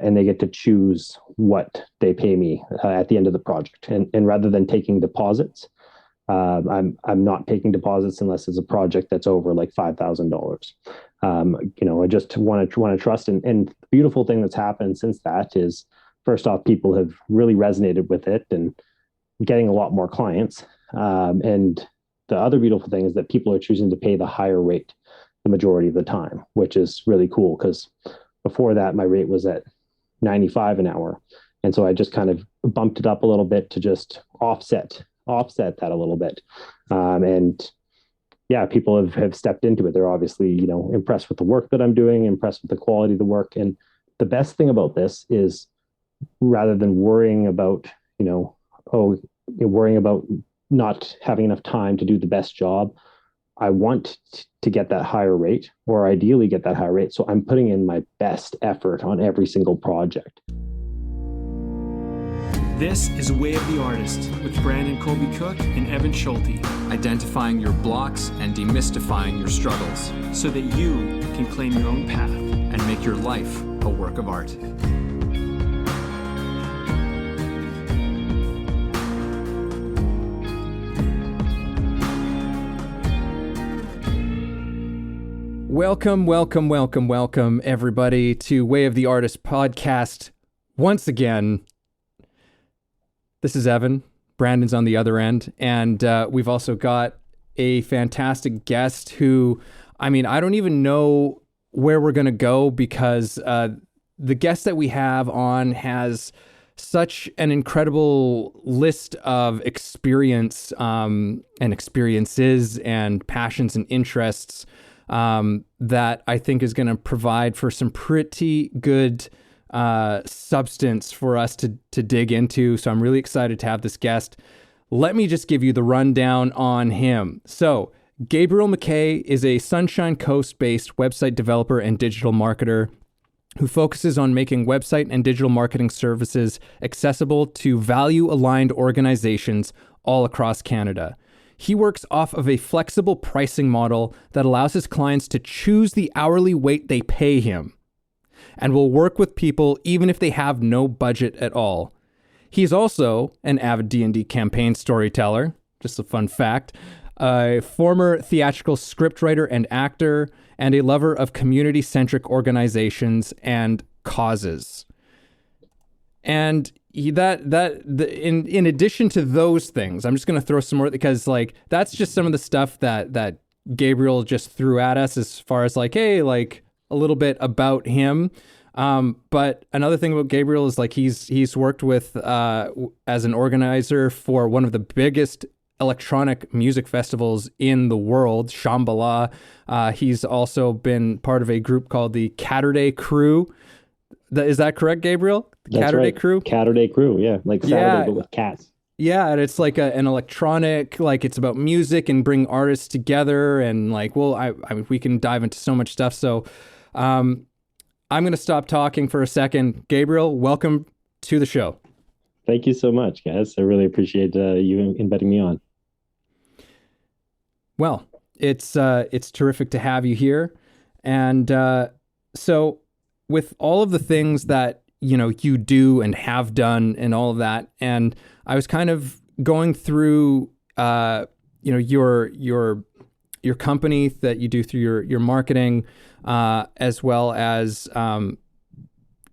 and they get to choose what they pay me at the end of the project. And rather than taking deposits, I'm not taking deposits unless it's a project that's over like $5,000. I just want to trust. And the beautiful thing that's happened since that is, first off, people have really resonated with it and getting a lot more clients. And the other beautiful thing is that people are choosing to pay the higher rate the majority of the time, which is really cool, because before that, my rate was at 95 an hour. And so I just kind of bumped it up a little bit to just offset that a little bit. And yeah, people have stepped into it. They're obviously, impressed with the work that I'm doing, impressed with the quality of the work. And the best thing about this is, rather than worrying about, worrying about not having enough time to do the best job, I want to get that higher rate, or ideally get that higher rate. So I'm putting in my best effort on every single project. This is Way of the Artist with Brandon Colby Cook and Evan Schulte. Identifying your blocks and demystifying your struggles so that you can claim your own path and make your life a work of art. Welcome, everybody, to Way of the Artist podcast. Once again, this is Evan. Brandon's on the other end. And we've also got a fantastic guest who, I don't even know where we're going to go, because the guest that we have on has such an incredible list of experience and experiences and passions and interests that I think is going to provide for some pretty good substance for us to dig into. So I'm really excited to have this guest. Let me just give you the rundown on him. So Gabriel McCay is a Sunshine Coast-based website developer and digital marketer who focuses on making website and digital marketing services accessible to value-aligned organizations all across Canada. He works off of a flexible pricing model that allows his clients to choose the hourly rate they pay him, and will work with people even if they have no budget at all. He's also an avid D&D campaign storyteller, just a fun fact, a former theatrical scriptwriter and actor, and a lover of community-centric organizations and causes. And in addition to those things, I'm just going to throw some more, because that's just some of the stuff that Gabriel just threw at us, as far as hey, a little bit about him. But another thing about Gabriel is he's worked with as an organizer for one of the biggest electronic music festivals in the world, Shambhala. He's also been part of a group called the Catterday Crew. Is that correct, Gabriel? The Catterday Crew? Catterday Crew, yeah. Saturday, but with cats. Yeah, and it's an electronic, it's about music and bring artists together, and we can dive into so much stuff. So I'm going to stop talking for a second. Gabriel, welcome to the show. Thank you so much, guys. I really appreciate you inviting me on. Well, it's terrific to have you here. And so with all of the things that, you do and have done and all of that, and I was kind of going through, your company that you do through your marketing, as well as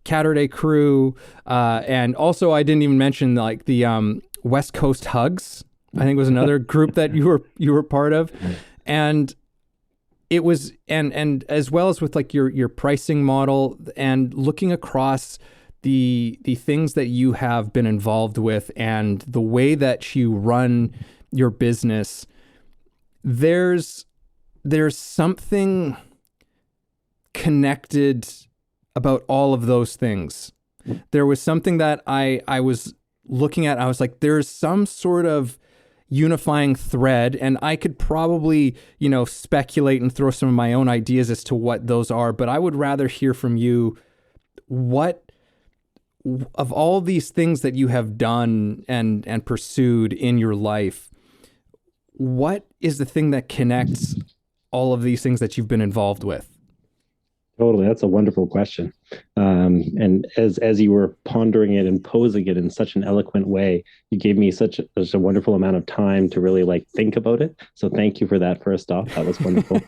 Catterday Crew, and also I didn't even mention the West Coast Hugs, I think was another group that you were part of, and it was and as well as with your pricing model and looking across the things that you have been involved with and the way that you run your business. There's something connected about all of those things. There was something that I was looking at. I was like, there's some sort of unifying thread, and I could probably, speculate and throw some of my own ideas as to what those are, but I would rather hear from you, what of all these things that you have done and pursued in your life, what is the thing that connects all of these things that you've been involved with? Totally, that's a wonderful question. And as you were pondering it and posing it in such an eloquent way, you gave me such a wonderful amount of time to really like think about it. So thank you for that. First off, that was wonderful.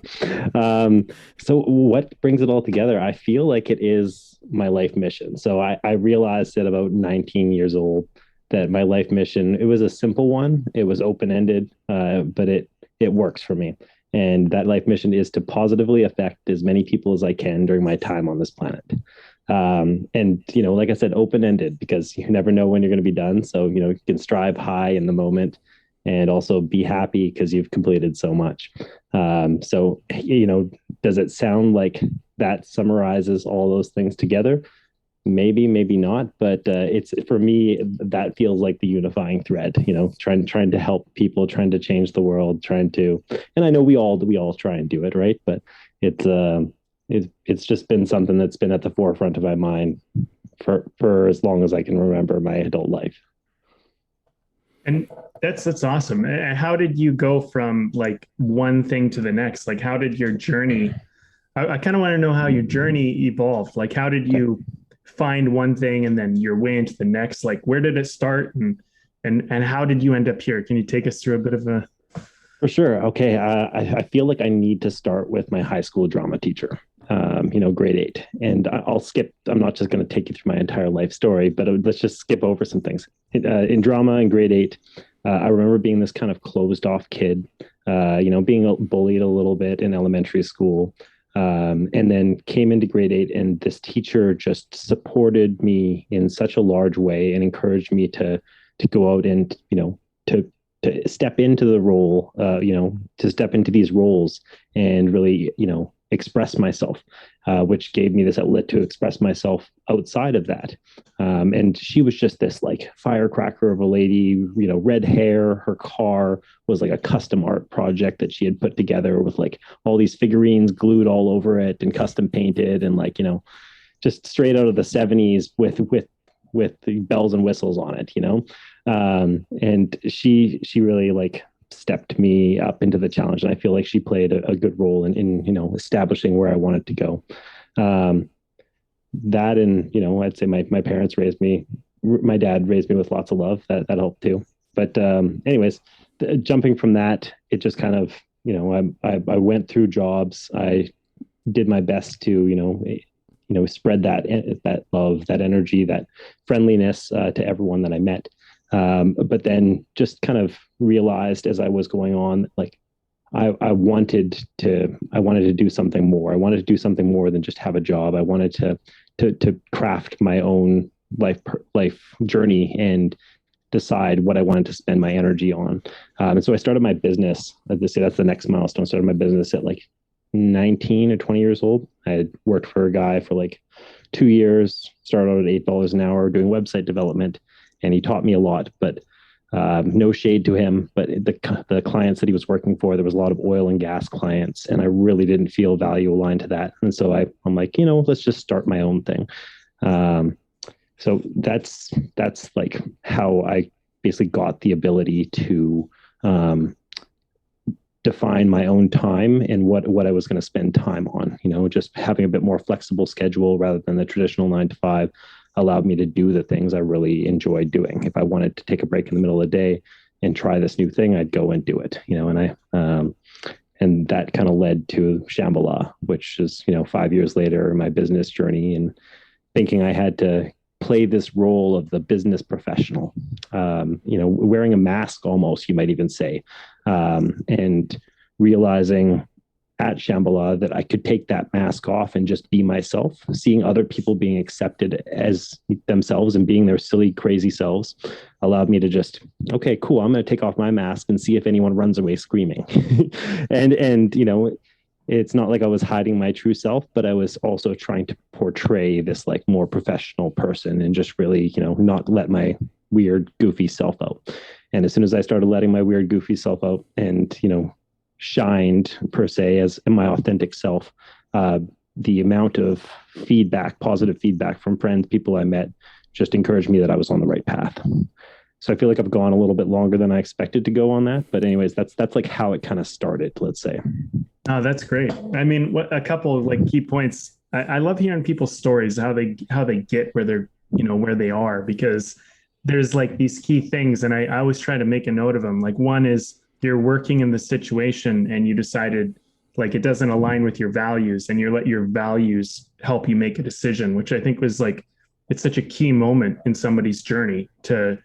um, so what brings it all together? I feel like it is my life mission. So I realized at about 19 years old that my life mission, it was a simple one. It was open ended, but it works for me. And that life mission is to positively affect as many people as I can during my time on this planet. And, like I said, open ended because you never know when you're going to be done. So, you can strive high in the moment and also be happy because you've completed so much. So, does it sound like that summarizes all those things together? Maybe, maybe not, but it's for me that feels like the unifying thread. Trying to help people, trying to change the world, trying to, and I know we all try and do it, right? But it's it's just been something that's been at the forefront of my mind for as long as I can remember my adult life. And that's awesome. How did you go from like one thing to the next? Like, how did your journey? I kind of want to know how your journey evolved. Like, how did you find one thing and then your way into the next? Like, where did it start, and how did you end up here? Can you take us through a bit of a? For sure. Okay. I feel like I need to start with my high school drama teacher, grade eight. And I'll skip, I'm not just going to take you through my entire life story, but let's just skip over some things. In drama in grade eight, I remember being this kind of closed off kid, being bullied a little bit in elementary school. And then came into grade eight, and this teacher just supported me in such a large way and encouraged me to go out and to step into the role, to step into these roles and really, express myself, which gave me this outlet to express myself outside of that. And she was just this like firecracker of a lady, red hair. Her car was like a custom art project that she had put together with like all these figurines glued all over it and custom painted and like, just straight out of the 70s with the bells and whistles on it, and she really like stepped me up into the challenge, and I feel like she played a good role in establishing where I wanted to go. That and I'd say my parents raised me. My dad raised me with lots of love. That helped too. But anyways, jumping from that, it just kind of I went through jobs. I did my best to spread that love, that energy, that friendliness to everyone that I met. But then just kind of realized as I was going on, like I wanted to do something more. I wanted to do something more than just have a job. I wanted to craft my own life journey and decide what I wanted to spend my energy on. And so I started my business. That's the next milestone. I started my business at like 19 or 20 years old. I had worked for a guy for like 2 years, started out at $8 an hour doing website development. And he taught me a lot, but no shade to him. But the clients that he was working for, there was a lot of oil and gas clients, and I really didn't feel value aligned to that. And so I'm like, let's just start my own thing. So that's like how I basically got the ability to define my own time and what I was going to spend time on. Just having a bit more flexible schedule rather than the traditional 9 to 5 allowed me to do the things I really enjoyed doing. If I wanted to take a break in the middle of the day and try this new thing, I'd go and do it, and that kind of led to Shambhala, which is, 5 years later, my business journey, and thinking I had to play this role of the business professional, wearing a mask almost, you might even say, and realizing at Shambhala that I could take that mask off and just be myself, seeing other people being accepted as themselves and being their silly, crazy selves allowed me to just, okay, cool. I'm going to take off my mask and see if anyone runs away screaming. and, it's not like I was hiding my true self, but I was also trying to portray this like more professional person and just really, not let my weird, goofy self out. And as soon as I started letting my weird, goofy self out and, shined per se as my authentic self, the amount of positive feedback from friends, people I met, just encouraged me that I was on the right path. So I feel like I've gone a little bit longer than I expected to go on that. But anyways, that's like how it kind of started, let's say. Oh, that's great. I mean, a couple of like key points I love hearing people's stories, how they get where they're, where they are, because there's like these key things. And I always try to make a note of them. Like one is you're working in the situation and you decided like it doesn't align with your values, and you let your values help you make a decision, which I think was like, it's such a key moment in somebody's journey to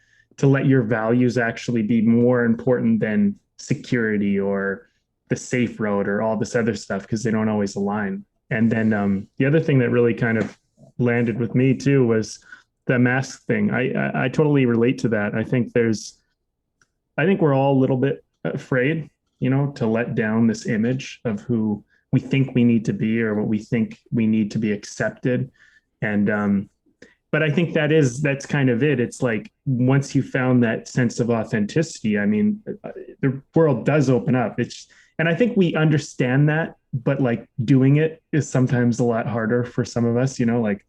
let your values actually be more important than security or the safe road or all this other stuff, because they don't always align. And then the other thing that really kind of landed with me too was the mask thing. I totally relate to that. I think we're all a little bit afraid, to let down this image of who we think we need to be or what we think we need to be accepted. And but I think that's kind of it. It's like once you found that sense of authenticity, I mean, the world does open up. And I think we understand that, but like doing it is sometimes a lot harder for some of us, like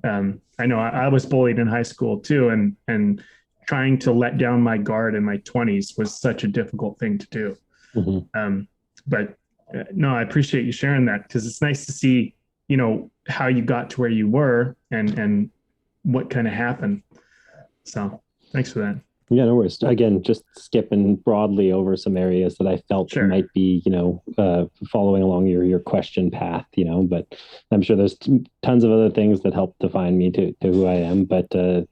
I know I was bullied in high school too. And trying to let down my guard in my 20s was such a difficult thing to do. Mm-hmm. But no, I appreciate you sharing that, because it's nice to see, how you got to where you were and what kind of happened. So thanks for that. Yeah, no worries. Again, just skipping broadly over some areas that I felt might be, following along your question path, but I'm sure there's tons of other things that help define me to who I am. But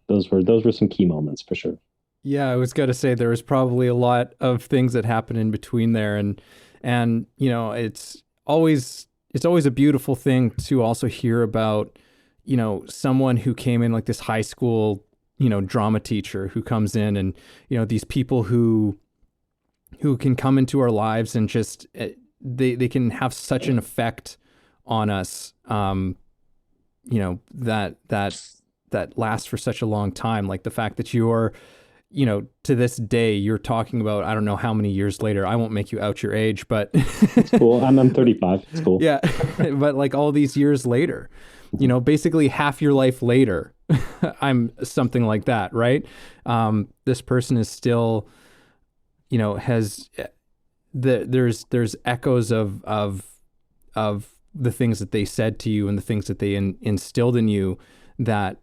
those were some key moments for sure. Yeah, I was going to say there was probably a lot of things that happened in between there. And it's always a beautiful thing to also hear about, someone who came in like this high school, drama teacher who comes in, and, these people who can come into our lives and just, they can have such an effect on us, that lasts for such a long time. Like the fact that you're, to this day, you're talking about, I don't know how many years later, I won't make you out your age, but it's cool. I'm 35. It's cool. Yeah. But like all these years later, basically half your life later, I'm something like that. Right. This person is still, has there's echoes of the things that they said to you and the things that they instilled in you that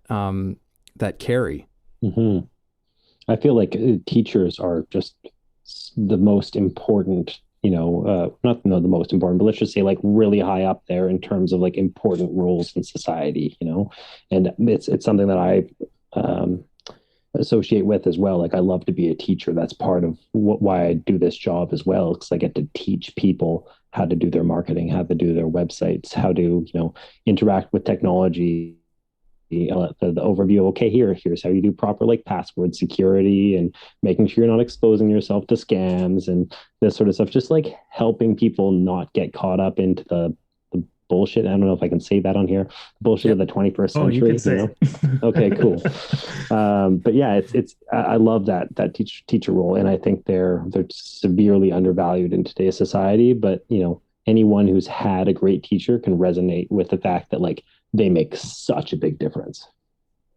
carry. Mm-hmm. I feel like teachers are just the most important, not the most important, but let's just say like really high up there in terms of like important roles in society, and it's something that I associate with as well. Like I love to be a teacher. That's part of why I do this job as well, because I get to teach people how to do their marketing, how to do their websites, how to, interact with technology. The overview of, okay, here's how you do proper like password security and making sure you're not exposing yourself to scams and this sort of stuff, just like helping people not get caught up into the bullshit. I don't know if I can say that on here, bullshit of the 21st century. You can say Okay, cool. But yeah, I love that teacher role, and I think they're severely undervalued in today's society. But anyone who's had a great teacher can resonate with the fact that like they make such a big difference.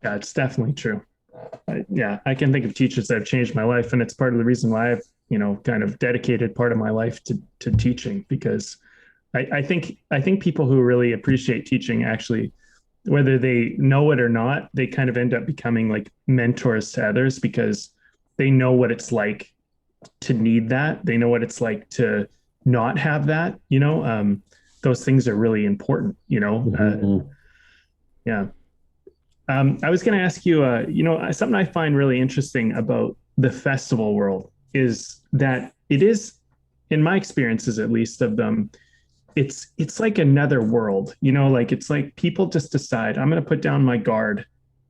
Yeah, it's definitely true. I can think of teachers that have changed my life, and it's part of the reason why I've, kind of dedicated part of my life to teaching, because I think people who really appreciate teaching actually, whether they know it or not, they kind of end up becoming like mentors to others, because they know what it's like to need that. They know what it's like to not have that, those things are really important, Mm-hmm. Yeah. I was going to ask you, something I find really interesting about the festival world is that it is, in my experiences, at least of them, it's like another world, like it's like people just decide, I'm going to put down my guard.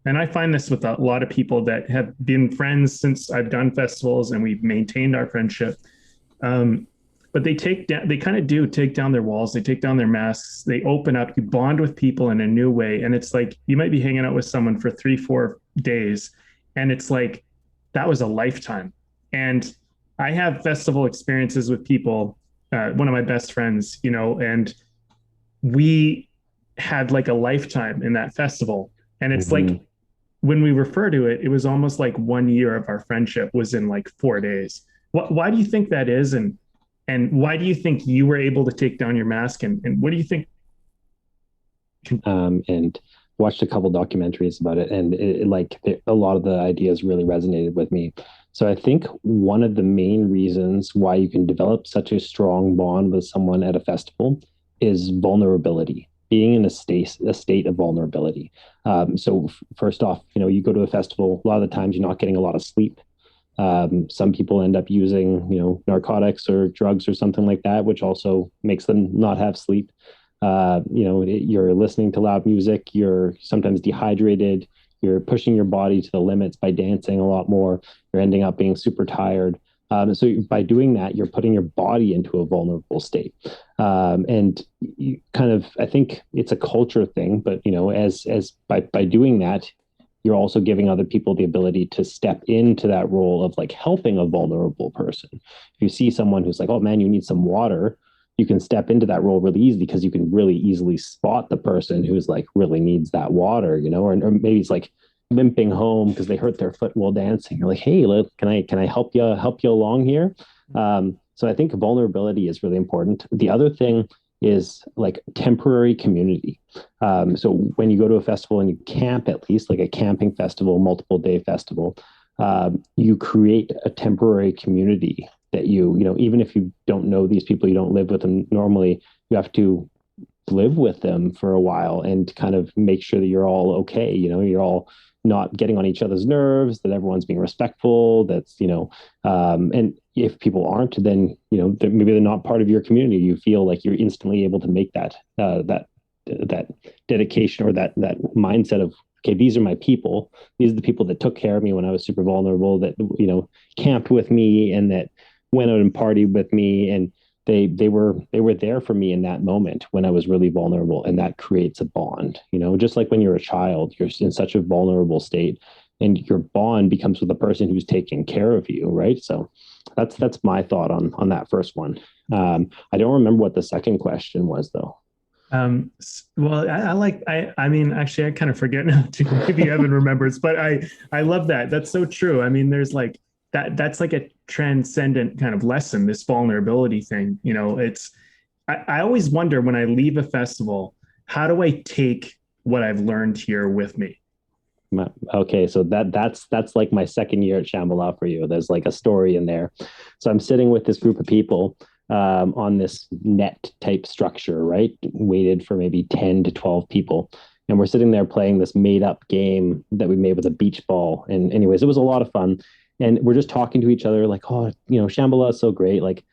And I find this with a lot of people that have been friends since I've done festivals, and we've maintained our friendship. But they kind of do take down their walls. They take down their masks. They open up, you bond with people in a new way. And it's like, you might be hanging out with someone for 3-4 days. And it's like, that was a lifetime. And I have festival experiences with people, one of my best friends, and we had like a lifetime in that festival. And it's mm-hmm. like, when we refer to it, it was almost like 1 year of our friendship was in like 4 days. Why do you think that is? And why do you think you were able to take down your mask? And what do you think and watched a couple documentaries about it, and a lot of the ideas really resonated with me. So I think one of the main reasons why you can develop such a strong bond with someone at a festival is vulnerability, being in a state of vulnerability. So first off, you go to a festival, a lot of the times you're not getting a lot of sleep. Some people end up using, narcotics or drugs or something like that, which also makes them not have sleep. You're listening to loud music, you're sometimes dehydrated, you're pushing your body to the limits by dancing a lot more, you're ending up being super tired. So by doing that, you're putting your body into a vulnerable state. And you kind of, I think it's a culture thing, but as by doing that, you're also giving other people the ability to step into that role of like helping a vulnerable person. If you see someone who's like, oh man, you need some water, you can step into that role really easily because you can really easily spot the person who's like really needs that water, or maybe it's like limping home because they hurt their foot while dancing. You're like, hey, look, can I help you along here? So I think vulnerability is really important. The other thing is like temporary community. So when you go to a festival and you camp, at least like a camping festival, multiple day festival, you create a temporary community that even if you don't know these people, you don't live with them normally, you have to live with them for a while and kind of make sure that you're all okay. You're all not getting on each other's nerves, that everyone's being respectful, and if people aren't, then, maybe they're not part of your community. You feel like you're instantly able to make that dedication or that mindset of, okay, these are my people. These are the people that took care of me when I was super vulnerable, that, camped with me and that went out and partied with me. And they were there for me in that moment when I was really vulnerable, and that creates a bond. Just like when you're a child, you're in such a vulnerable state, and your bond becomes with the person who's taking care of you, right? So that's my thought on that first one. I don't remember what the second question was though. Well, I mean, actually, I kind of forget now too. Maybe Evan remembers, but I love that. That's so true. I mean, there's like that's like a transcendent kind of lesson, this vulnerability thing. I always wonder when I leave a festival, how do I take what I've learned here with me? Okay, so that's like my second year at Shambhala for you. There's like a story in there. So I'm sitting with this group of people on this net type structure, right? Weighted for maybe 10 to 12 people. And we're sitting there playing this made up game that we made with a beach ball. And anyways, it was a lot of fun. And we're just talking to each other like, oh, Shambhala is so great. Like,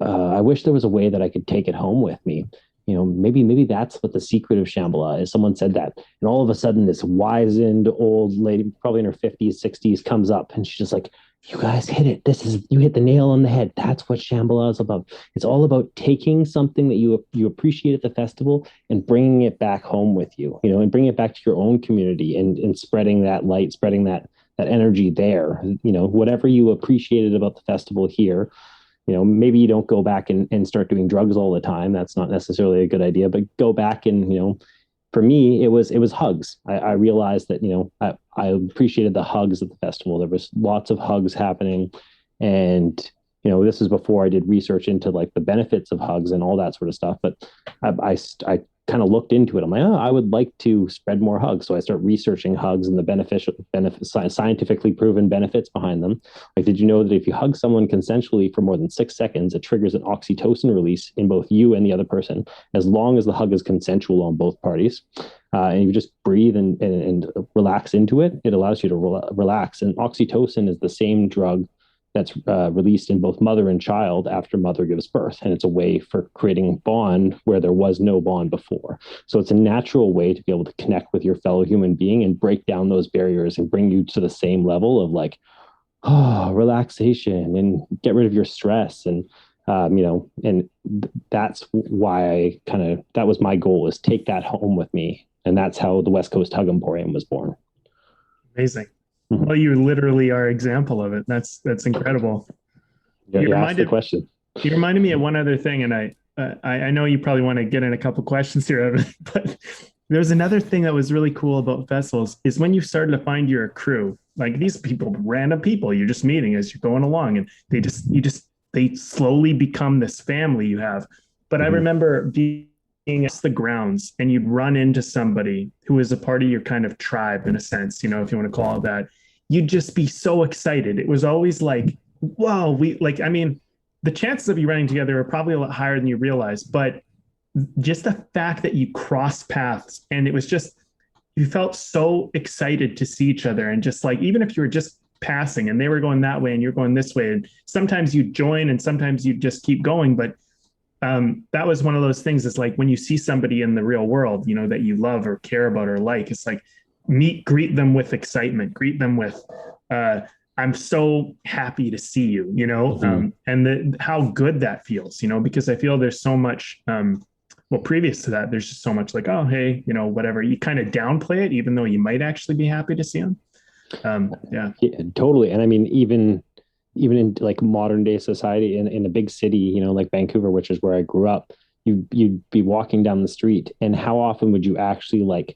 I wish there was a way that I could take it home with me. Maybe that's what the secret of Shambhala is. Someone said that. And all of a sudden, this wizened old lady, probably in her 50s, 60s, comes up and she's just like, you guys hit it. You hit the nail on the head. That's what Shambhala is about. It's all about taking something that you appreciate at the festival and bringing it back home with you, and bringing it back to your own community and spreading that light, spreading that energy there. Whatever you appreciated about the festival here, maybe you don't go back and start doing drugs all the time. That's not necessarily a good idea, but go back and, for me, it was hugs. I realized that, I appreciated the hugs at the festival. There was lots of hugs happening. And, this is before I did research into like the benefits of hugs and all that sort of stuff. But I kind of looked into it. I'm like, oh, I would like to spread more hugs. So I start researching hugs and the benefits, scientifically proven benefits behind them. Like, did you know that if you hug someone consensually for more than 6 seconds, it triggers an oxytocin release in both you and the other person, as long as the hug is consensual on both parties. And you just breathe and relax into it. It allows you to relax. And oxytocin is the same drug that's released in both mother and child after mother gives birth. And it's a way for creating bond where there was no bond before. So it's a natural way to be able to connect with your fellow human being and break down those barriers and bring you to the same level of like, relaxation and get rid of your stress. And, that's why that was my goal, is take that home with me. And that's how the West Coast Hug Emporium was born. Amazing. Well, you literally are an example of it. That's incredible. Yeah, you asked the question. You reminded me of one other thing, and I know you probably want to get in a couple questions here, Evan, but there's another thing that was really cool about festivals is when you started to find your crew, like these people, random people you're just meeting as you're going along, and they slowly become this family you have. But I remember being at the grounds and you'd run into somebody who was a part of your kind of tribe in a sense, you know, if you want to call it that, you'd just be so excited. It was always like, whoa, I mean, the chances of you running together are probably a lot higher than you realize, but just the fact that you crossed paths and it was just, you felt so excited to see each other. And just like, even if you were just passing and they were going that way and you're going this way, and sometimes you join and sometimes you just keep going. But that was one of those things. It's like when you see somebody in the real world, you know, that you love or care about or like, it's like greet them with excitement, greet them with, I'm so happy to see you, you know, and how good that feels, you know, because I feel there's so much, well, previous to that, there's just so much like, oh, hey, you know, whatever. You kind of downplay it, even though you might actually be happy to see them. Yeah, totally. And I mean, even in like modern day society in a big city, you know, like Vancouver, which is where I grew up, you'd be walking down the street, and how often would you actually like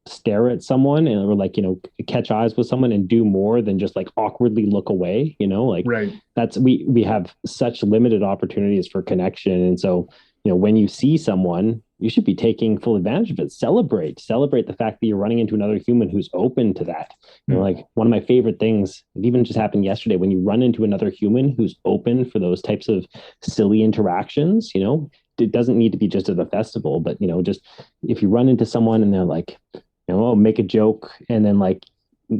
stare at someone or like, you know, catch eyes with someone and do more than just like awkwardly look away, you know, like right. That's we have such limited opportunities for connection. And so, you know, when you see someone, you should be taking full advantage of it. Celebrate the fact that you're running into another human who's open to that. You know, like one of my favorite things, it even just happened yesterday, when you run into another human who's open for those types of silly interactions, you know, it doesn't need to be just at a festival, but, you know, just if you run into someone and they're like, you know, oh, make a joke. And then like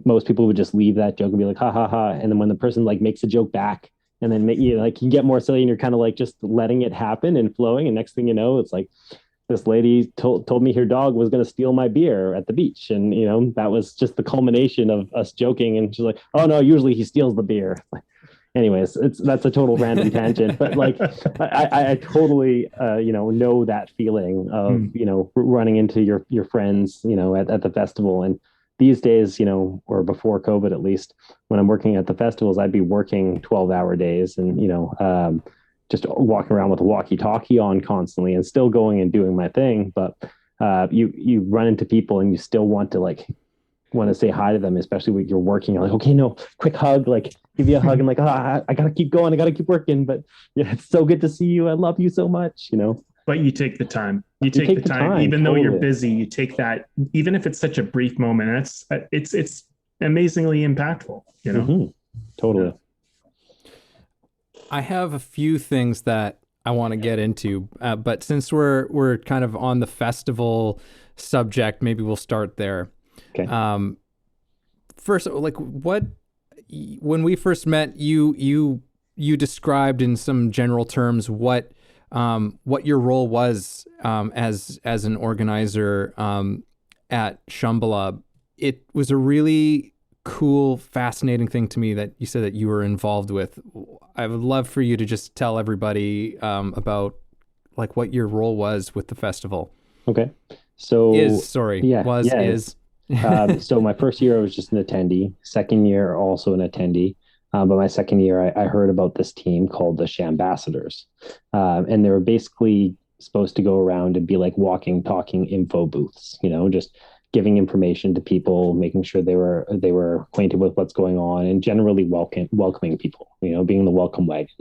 most people would just leave that joke and be like, ha ha ha. And then when the person like makes a joke back, and then you know, like you get more silly and you're kind of like just letting it happen and flowing. And next thing you know, it's like, this lady told me her dog was going to steal my beer at the beach. And, you know, that was just the culmination of us joking. And she's like, oh no, usually he steals the beer. Anyways, that's a total random tangent, but like, I totally, you know that feeling of, you know, running into your friends, you know, at the festival. And these days, you know, or before COVID, at least, when I'm working at the festivals, I'd be working 12-hour days and, you know, just walking around with a walkie-talkie on constantly and still going and doing my thing. But you run into people and you still want to say hi to them, especially when you're working. You're like, okay, no, quick hug, like give you a hug and like, I gotta keep going, I gotta keep working. But yeah, it's so good to see you. I love you so much, you know. But you take the time. You take the time, even though you're busy. You take that, even if it's such a brief moment. It's amazingly impactful, you know. Totally. Yeah. I have a few things that I want to get into, but since we're kind of on the festival subject, maybe we'll start there. Okay. First, like when we first met, you described in some general terms what your role was as an organizer at Shambhala. It was a really cool, fascinating thing to me that you said that you were involved with. I would love for you to just tell everybody about like what your role was with the festival. Okay. So is. So my first year I was just an attendee. Second year also an attendee. But my second year I heard about this team called the Shambassadors. And they were basically supposed to go around and be like walking, talking info booths, you know, just giving information to people, making sure they were acquainted with what's going on, and generally welcoming people, you know, being the welcome wagon.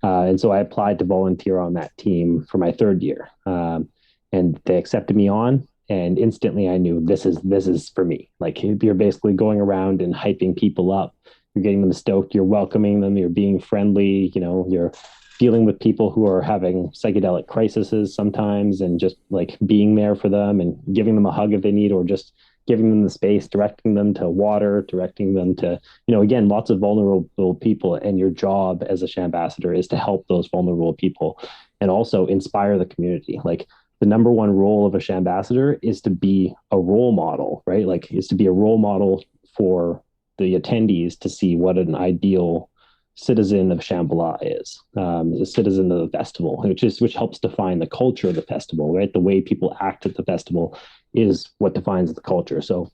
And so I applied to volunteer on that team for my third year, and they accepted me on. And instantly I knew this is for me. Like you're basically going around and hyping people up. You're getting them stoked. You're welcoming them. You're being friendly. You know, you're dealing with people who are having psychedelic crises sometimes, and just like being there for them and giving them a hug if they need, or just giving them the space, directing them to water, directing them to, you know, again, lots of vulnerable people. And your job as a Shambassador is to help those vulnerable people and also inspire the community. Like the number one role of a Shambassador is to be a role model, right? Like is to be a role model for the attendees to see what an ideal citizen of Shambhala is, a citizen of the festival, which helps define the culture of the festival, right? The way people act at the festival is what defines the culture. So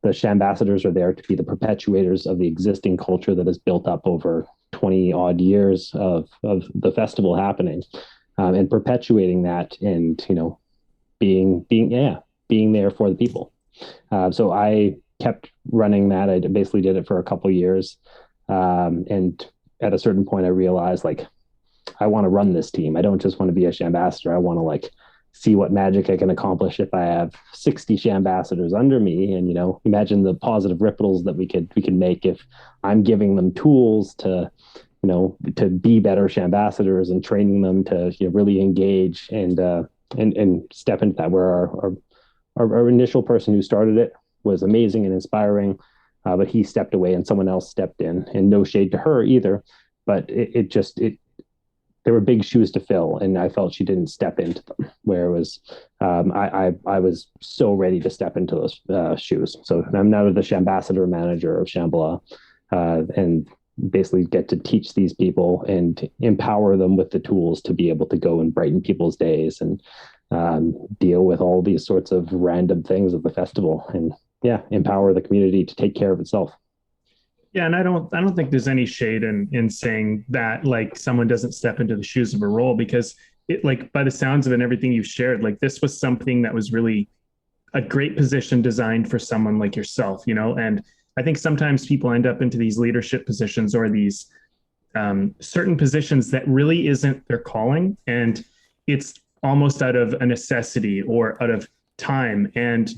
the Shambassadors are there to be the perpetuators of the existing culture that is built up over 20 odd years of the festival happening, and perpetuating that, and, you know, being there for the people. So I kept running that. I basically did it for a couple of years. And at a certain point I realized, like, I want to run this team. I don't just want to be a Shambassador. I want to like see what magic I can accomplish if I have 60 ambassadors under me. And, imagine the positive ripples that we could make if I'm giving them tools to, to be better ambassadors and training them to really engage and step into that. Where our initial person who started it was amazing and inspiring, but he stepped away and someone else stepped in. And no shade to her either, but there were big shoes to fill, and I felt she didn't step into them. Where it was, I was so ready to step into those shoes. So I'm now the ambassador manager of Shambhala, and basically get to teach these people and empower them with the tools to be able to go and brighten people's days and deal with all these sorts of random things at the festival, and empower the community to take care of itself. Yeah, and I don't think there's any shade in saying that like someone doesn't step into the shoes of a role, because it, like, by the sounds of it and everything you've shared, like this was something that was really a great position designed for someone like yourself, and I think sometimes people end up into these leadership positions or these certain positions that really isn't their calling, and it's almost out of a necessity or out of time. And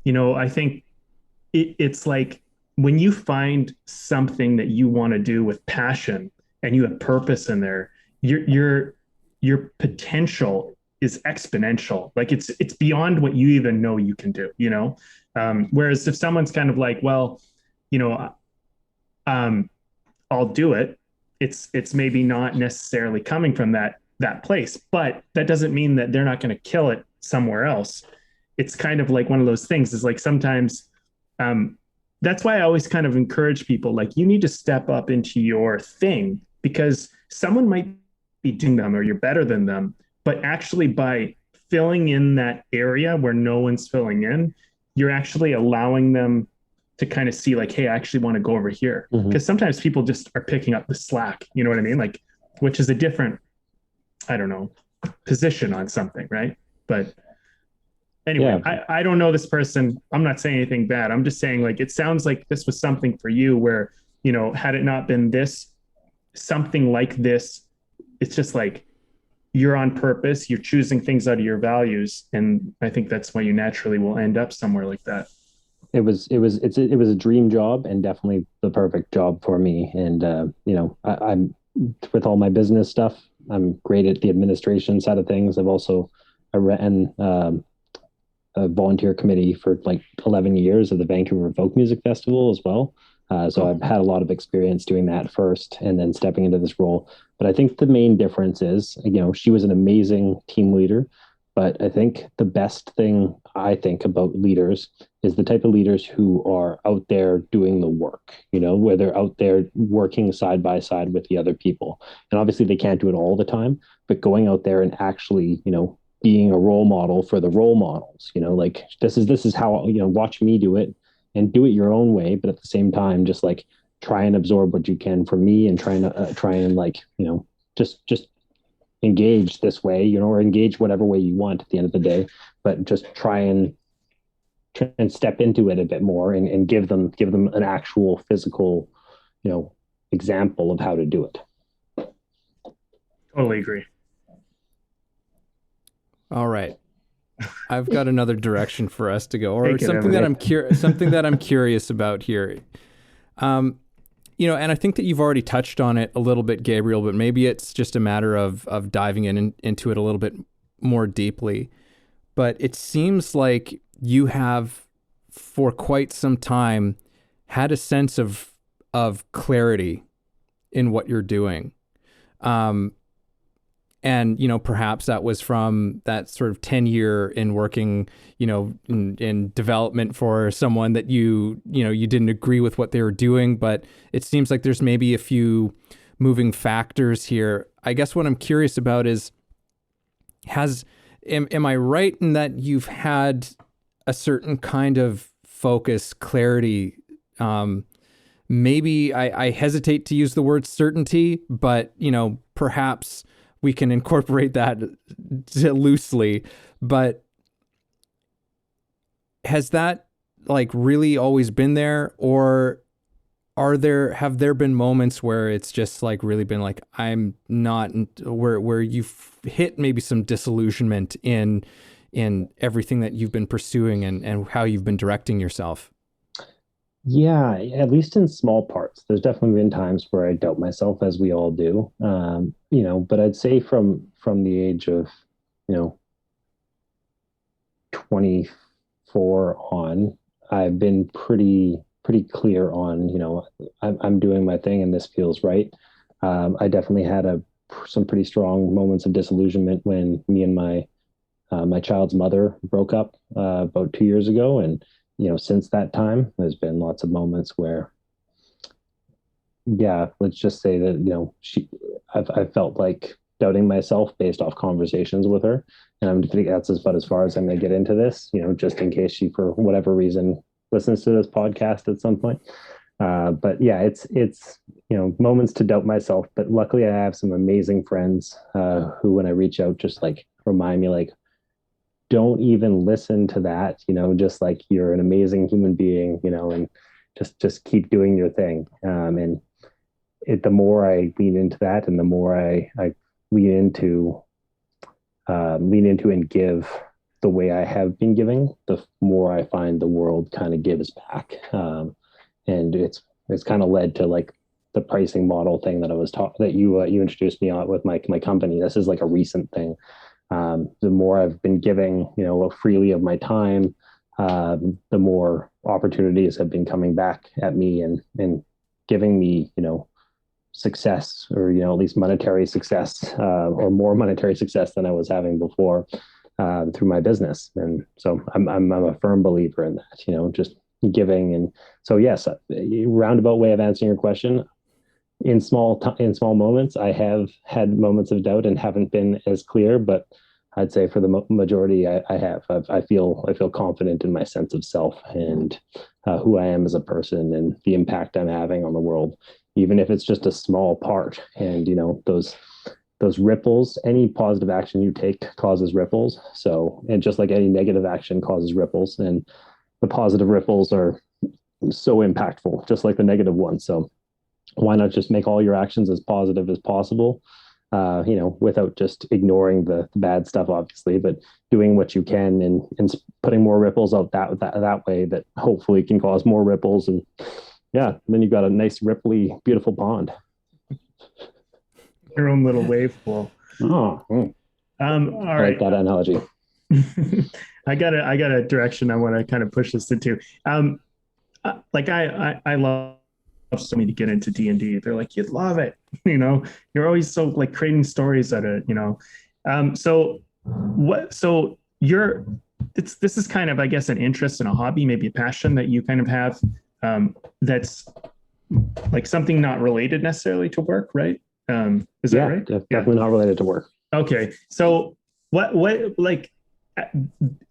I think it's like, when you find something that you want to do with passion and you have purpose in there, your potential is exponential. Like it's beyond what you even know you can do, whereas if someone's kind of like, well, I'll do it. It's maybe not necessarily coming from that place, but that doesn't mean that they're not going to kill it somewhere else. It's kind of like one of those things is like sometimes, that's why I always kind of encourage people, like, you need to step up into your thing, because someone might be doing them or you're better than them, but actually by filling in that area where no one's filling in, you're actually allowing them to kind of see like, hey, I actually want to go over here. Because sometimes people just are picking up the slack, you know what I mean? Like, which is a different, I don't know, position on something, right? But anyway, I don't know this person. I'm not saying anything bad. I'm just saying, like, it sounds like this was something for you where, had it not been this, something like this, it's just like you're on purpose, you're choosing things out of your values. And I think that's why you naturally will end up somewhere like that. It was a dream job, and definitely the perfect job for me. And, I'm with all my business stuff, I'm great at the administration side of things. I ran a volunteer committee for like 11 years of the Vancouver Folk Music Festival as well. So I've had a lot of experience doing that first and then stepping into this role. But I think the main difference is, she was an amazing team leader. But I think the best thing I think about leaders is the type of leaders who are out there doing the work, where they're out there working side by side with the other people. And obviously they can't do it all the time, but going out there and actually, being a role model for the role models, like this is how, watch me do it and do it your own way. But at the same time, just like try and absorb what you can from me and try and like, just engage this way, or engage whatever way you want at the end of the day, but just try and step into it a bit more and give them an actual physical, example of how to do it. Totally agree. All right. I've got another direction for us to go, or something that I'm curious about here. And I think that you've already touched on it a little bit, Gabriel, but maybe it's just a matter of diving into it a little bit more deeply. But it seems like you have, for quite some time, had a sense of clarity in what you're doing. And, perhaps that was from that sort of 10-year in working, in development for someone that you didn't agree with what they were doing. But it seems like there's maybe a few moving factors here. I guess what I'm curious about is, am I right in that you've had a certain kind of focus, clarity? Maybe I hesitate to use the word certainty, but, perhaps we can incorporate that loosely. But has that like really always been there, or have there been moments where it's just like really been like, I'm not, where you've hit maybe some disillusionment in everything that you've been pursuing and how you've been directing yourself? Yeah, at least in small parts. There's definitely been times where I doubt myself, as we all do. But I'd say from the age of, you know, 24 on, I've been pretty clear on, I'm doing my thing and this feels right. I definitely had some pretty strong moments of disillusionment when me and my child's mother broke up about 2 years ago, and since that time, there's been lots of moments where, yeah, let's just say that I've felt like doubting myself based off conversations with her, and I think that's about as far as I'm going to get into this. Just in case she, for whatever reason, listens to this podcast at some point. But yeah, it's moments to doubt myself. But luckily, I have some amazing friends who, when I reach out, just like remind me, like, don't even listen to that. Just like, you're an amazing human being. And just keep doing your thing. And the more I lean into that, and the more I lean into and give the way I have been giving, the more I find the world kind of gives back. And it's kind of led to like the pricing model thing that I was taught, that you introduced me on with my company. This is like a recent thing. The more I've been giving, freely of my time, the more opportunities have been coming back at me and giving me, success, or, at least monetary success, or more monetary success than I was having before, through my business. And so I'm a firm believer in that, just giving. And so, yes, a roundabout way of answering your question. In small moments, I have had moments of doubt and haven't been as clear, but I'd say for the majority, I have. I feel confident in my sense of self and who I am as a person and the impact I'm having on the world, even if it's just a small part. And those ripples, any positive action you take causes ripples. So, and just like any negative action causes ripples, and the positive ripples are so impactful, just like the negative ones. So why not just make all your actions as positive as possible, without just ignoring the bad stuff, obviously, but doing what you can and putting more ripples out that way, that hopefully can cause more ripples. And yeah, then you've got a nice, ripply, beautiful pond. Your own little wave pool. Oh, all I right. like that analogy. I got a direction I want to kind of push this into. I love somebody to get into D&D. They're like, you'd love it. You're always so like creating stories out of, so this is kind of, I guess, an interest and a hobby, maybe a passion that you kind of have, that's like something not related necessarily to work, right? Is that right? Definitely not related to work. Okay. So what like,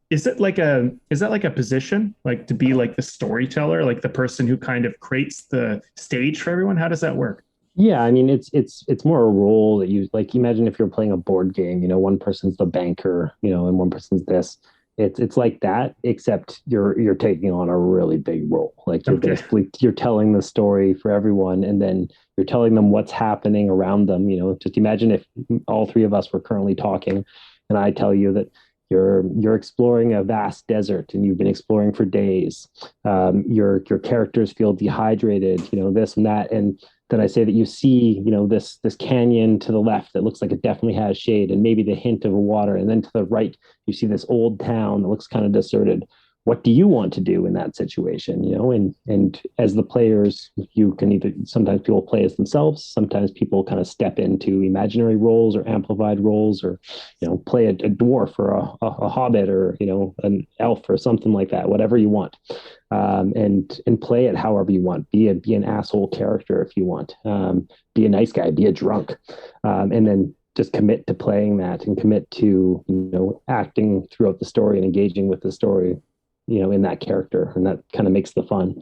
is that like a position, like to be like the storyteller, like the person who kind of creates the stage for everyone? How does that work? Yeah, I mean, it's more a role that you like. Imagine if you're playing a board game, one person's the banker, and one person's this. It's like that, except you're taking on a really big role. Like, you're telling the story for everyone, and then you're telling them what's happening around them. Just imagine if all three of us were currently talking, and I tell you that you're exploring a vast desert and you've been exploring for days. Your characters feel dehydrated, this and that, and then I say that you see, this canyon to the left that looks like it definitely has shade and maybe the hint of water, and then to the right you see this old town that looks kind of deserted. What do you want to do in that situation? And as the players, you can either, sometimes people play as themselves, sometimes people kind of step into imaginary roles or amplified roles, or play a dwarf or a hobbit, or an elf or something like that, whatever you want. And play it however you want. Be an asshole character if you want. Be a nice guy, be a drunk. And then just commit to playing that, and commit to acting throughout the story and engaging with the story in that character, and that kind of makes the fun.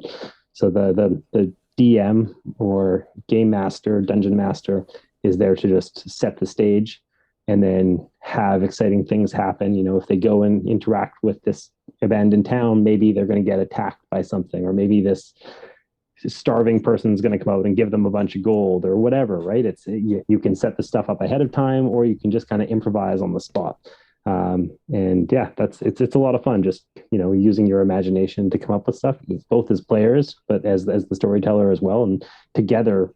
So the DM or game master, dungeon master, is there to just set the stage and then have exciting things happen. If they go and interact with this abandoned town, maybe they're going to get attacked by something, or maybe this starving person's going to come out and give them a bunch of gold or whatever, right? You can set the stuff up ahead of time, or you can just kind of improvise on the spot. And yeah, it's a lot of fun, just, using your imagination to come up with stuff, both as players, but as the storyteller as well. And together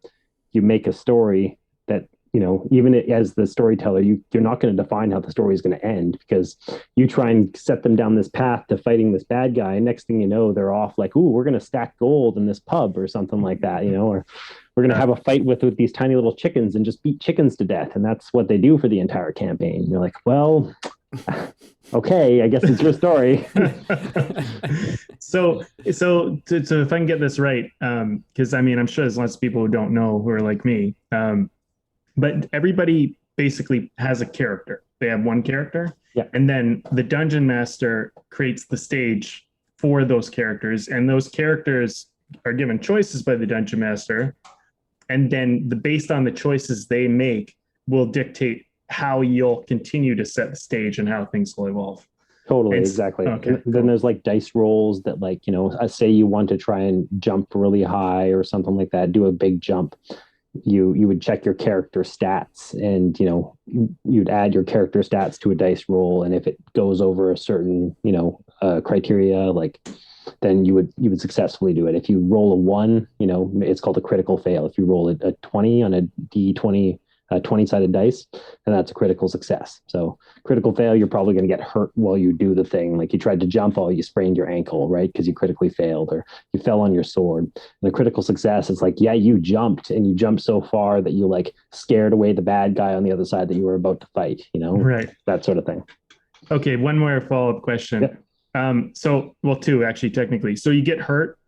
you make a story that, even as the storyteller, you're not going to define how the story is going to end, because you try and set them down this path to fighting this bad guy. And next thing you know, they're off like, ooh, we're going to stack gold in this pub or something like that, or we're going to have a fight with these tiny little chickens and just beat chickens to death. And that's what they do for the entire campaign. You're like, well, okay, I guess it's your story. So if I can get this right, because I'm sure there's lots of people who don't know, who are like me, but everybody basically has a character. They have one character, yeah, and then the dungeon master creates the stage for those characters, and those characters are given choices by the dungeon master, and then based on the choices they make will dictate how you'll continue to set the stage and how things will evolve. Totally, exactly. Okay, cool. Then there's like dice rolls that, like, say you want to try and jump really high or something like that, do a big jump. You would check your character stats, and you'd add your character stats to a dice roll, and if it goes over a certain criteria, like, then you would successfully do it. If you roll a 1, it's called a critical fail. If you roll a 20 on a D20 20-sided dice, and that's a critical success. So critical fail, you're probably going to get hurt while you do the thing. Like, you tried to jump, you sprained your ankle, right? Because you critically failed, or you fell on your sword. And a critical success, it's like, yeah, you jumped, and you jumped so far that you like scared away the bad guy on the other side that you were about to fight, right? That sort of thing. Okay, one more follow-up question. Yeah. Two, actually, technically. So you get hurt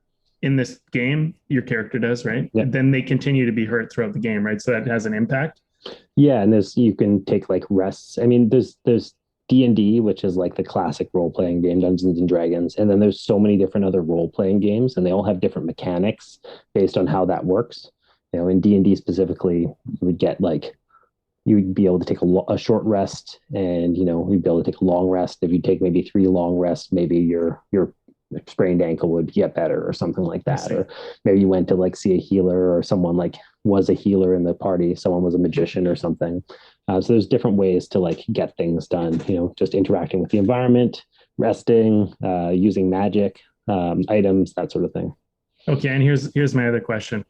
in this game, your character does, right? Yeah. Then they continue to be hurt throughout the game, right? So that has an impact. Yeah, and you can take like rests. There's D&D, which is like the classic role-playing game, Dungeons and Dragons, and then there's so many different other role-playing games, and they all have different mechanics based on how that works. In D&D specifically, you would be able to take a short rest, and you'd be able to take a long rest. If you take maybe 3 long rests, maybe your sprained ankle would get better or something like that. Or maybe you went to like see a healer, or someone like was a healer in the party, someone was a magician or something. So there's different ways to like get things done, just interacting with the environment, resting, using magic, items, that sort of thing. Okay, and here's my other question.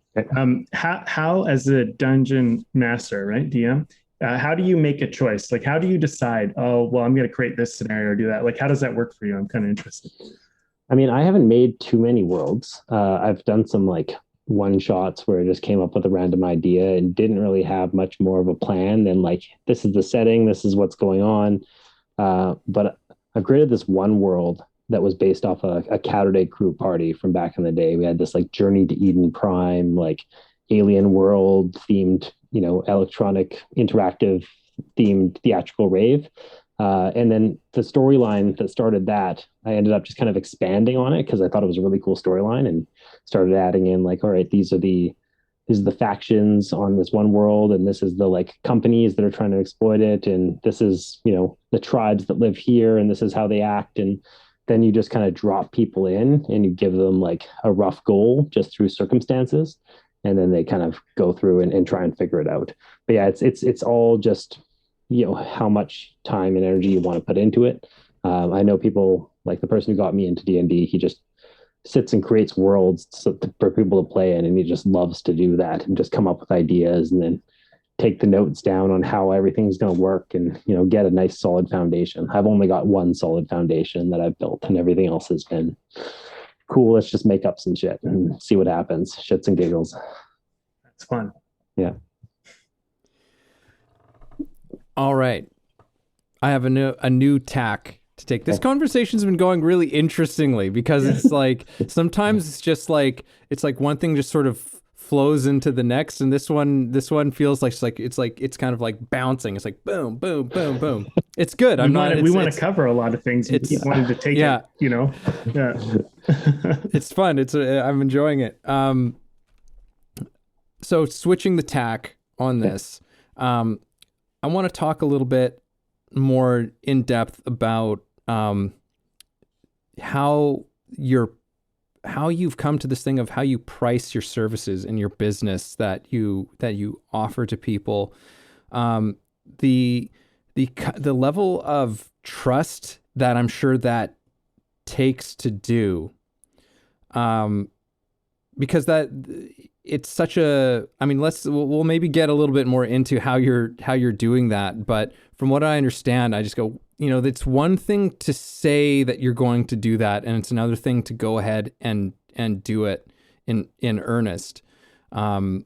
How as a dungeon master, right, DM, how do you make a choice? Like, how do you decide, oh, well, I'm going to create this scenario or do that? Like, how does that work for you? I'm kind of interested. I haven't made too many worlds. I've done some like one shots where I just came up with a random idea and didn't really have much more of a plan than like, this is the setting, this is what's going on. But I've created this one world that was based off a Catterday crew party from back in the day. We had this like Journey to Eden Prime, like alien world themed, electronic interactive themed theatrical rave. And then the storyline that started that, I ended up just kind of expanding on it because I thought it was a really cool storyline, and started adding in like, all right, these are the factions on this one world, and this is the like companies that are trying to exploit it, and this is, the tribes that live here, and this is how they act. And then you just kind of drop people in, and you give them like a rough goal just through circumstances, and then they kind of go through and try and figure it out. But yeah, it's all just, how much time and energy you want to put into it. I know people, like the person who got me into D&D, he just sits and creates worlds for people to play in, and he just loves to do that and just come up with ideas and then take the notes down on how everything's going to work, and get a nice solid foundation. I've only got one solid foundation that I've built, and everything else has been cool. Let's just make up some shit and see what happens. Shits and giggles. That's fun. Yeah. All right. I have a new tack to take. This conversation's been going really interestingly, because it's like sometimes it's just like one thing just sort of flows into the next, and this one feels like it's kind of like bouncing. It's like boom, boom, boom, boom. It's good. We want to cover a lot of things. We keep wanting to take it. Yeah. It's fun. I'm enjoying it. So switching the tack on this, I want to talk a little bit more in depth about how your how you've come to this thing of how you price your services in your business that you offer to people. The level of trust that I'm sure that takes to do, because that it's such a, I mean, we'll maybe get a little bit more into how you're doing that. But from what I understand, I just go, it's one thing to say that you're going to do that, and it's another thing to go ahead and do it in earnest. Can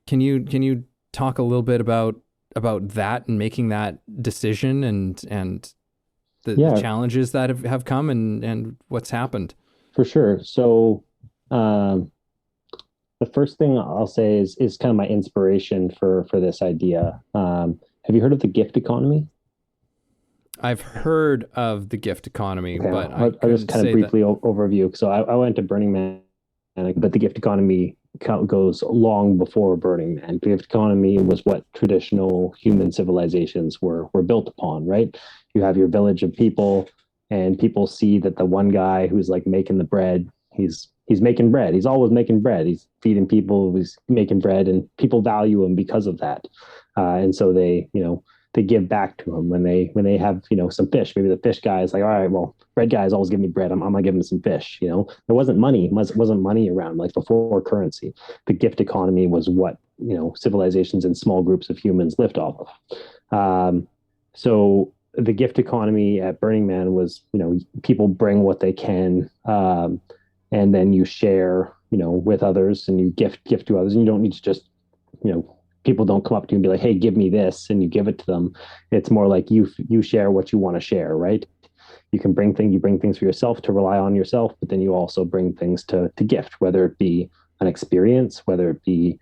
you talk a little bit about that and making that decision and the challenges that have come and what's happened? For sure. So the first thing I'll say is kind of my inspiration for this idea. Have you heard of the gift economy? I've heard of the gift economy, Okay, but I'll just kind of briefly overview. So I went to Burning Man, but the gift economy goes long before Burning Man. The gift economy was what traditional human civilizations were built upon, right? You have your village of people, and people see that the one guy who's like making the bread, he's making bread. He's always making bread. He's feeding people. He's making bread, and people value him because of that. And so they give back to him when they have some fish. Maybe the fish guy is like, all right, well, bread guy is always giving me bread. I'm gonna give him some fish. There wasn't money around like before currency. The gift economy was what civilizations and small groups of humans lived off of. So the gift economy at Burning Man was people bring what they can, and then you share with others, and you gift to others, and you don't need to just people don't come up to you and be like, hey, give me this, and you give it to them. It's more like you share what you want to share, right? You bring things for yourself to rely on yourself, but then you also bring things to gift, whether it be an experience, whether it be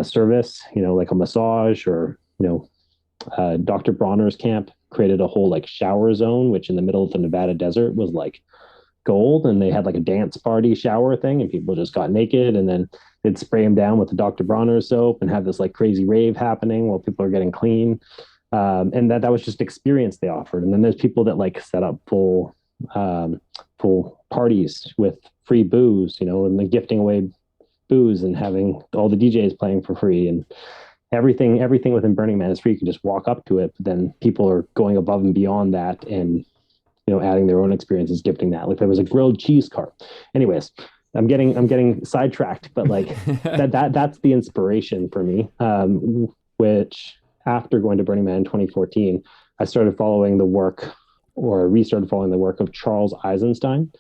service, like a massage, or Dr. Bronner's camp created a whole like shower zone, which in the middle of the Nevada desert was like gold, and they had like a dance party shower thing, and people just got naked, and then they'd spray them down with the Dr. Bronner soap and have this like crazy rave happening while people are getting clean. And that was just experience they offered. And then there's people that like set up full parties with free booze, and then gifting away booze and having all the DJs playing for free, and everything within Burning Man is free. You can just walk up to it, but then people are going above and beyond that and adding their own experiences, gifting that. Like there was a grilled cheese cart. Anyways, I'm getting sidetracked, but like that's the inspiration for me. Which after going to Burning Man in 2014, I restarted following the work of Charles Eisenstein,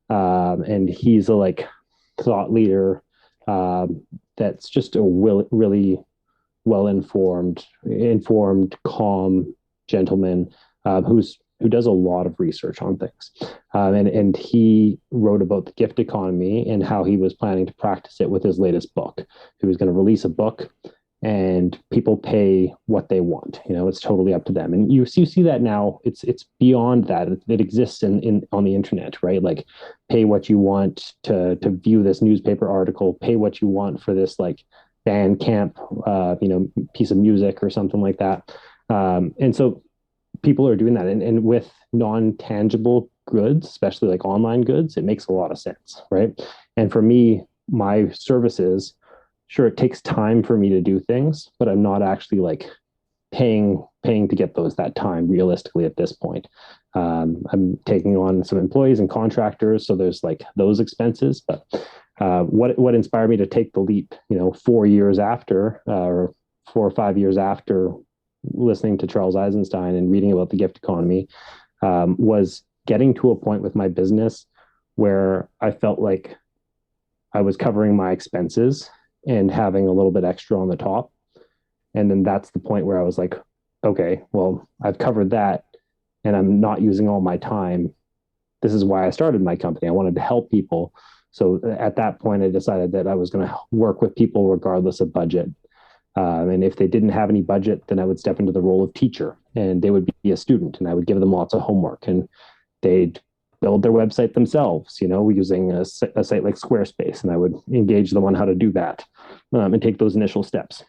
and he's a like thought leader that's just a really well-informed, calm gentleman who does a lot of research on things. And he wrote about the gift economy and how he was planning to practice it with his latest book. He was going to release a book, and people pay what they want. It's totally up to them. And you see that now. It's beyond that. It exists on the internet, right? Like pay what you want to view this newspaper article, pay what you want for this like band camp, piece of music or something like that. And so people are doing that, and with non-tangible goods, especially like online goods, it makes a lot of sense, right? And for me, my services, sure, it takes time for me to do things, but I'm not actually like paying to get that time realistically at this point. I'm taking on some employees and contractors, so there's like those expenses. But what inspired me to take the leap, 4 years after, or 4 or 5 years after listening to Charles Eisenstein and reading about the gift economy, was getting to a point with my business where I felt like I was covering my expenses and having a little bit extra on the top. And then that's the point where I was like, okay, well, I've covered that and I'm not using all my time. This is why I started my company. I wanted to help people. So at that point, I decided that I was going to work with people regardless of budget. And if they didn't have any budget, then I would step into the role of teacher, and they would be a student, and I would give them lots of homework, and they'd build their website themselves, using a site like Squarespace, and I would engage them on how to do that, and take those initial steps,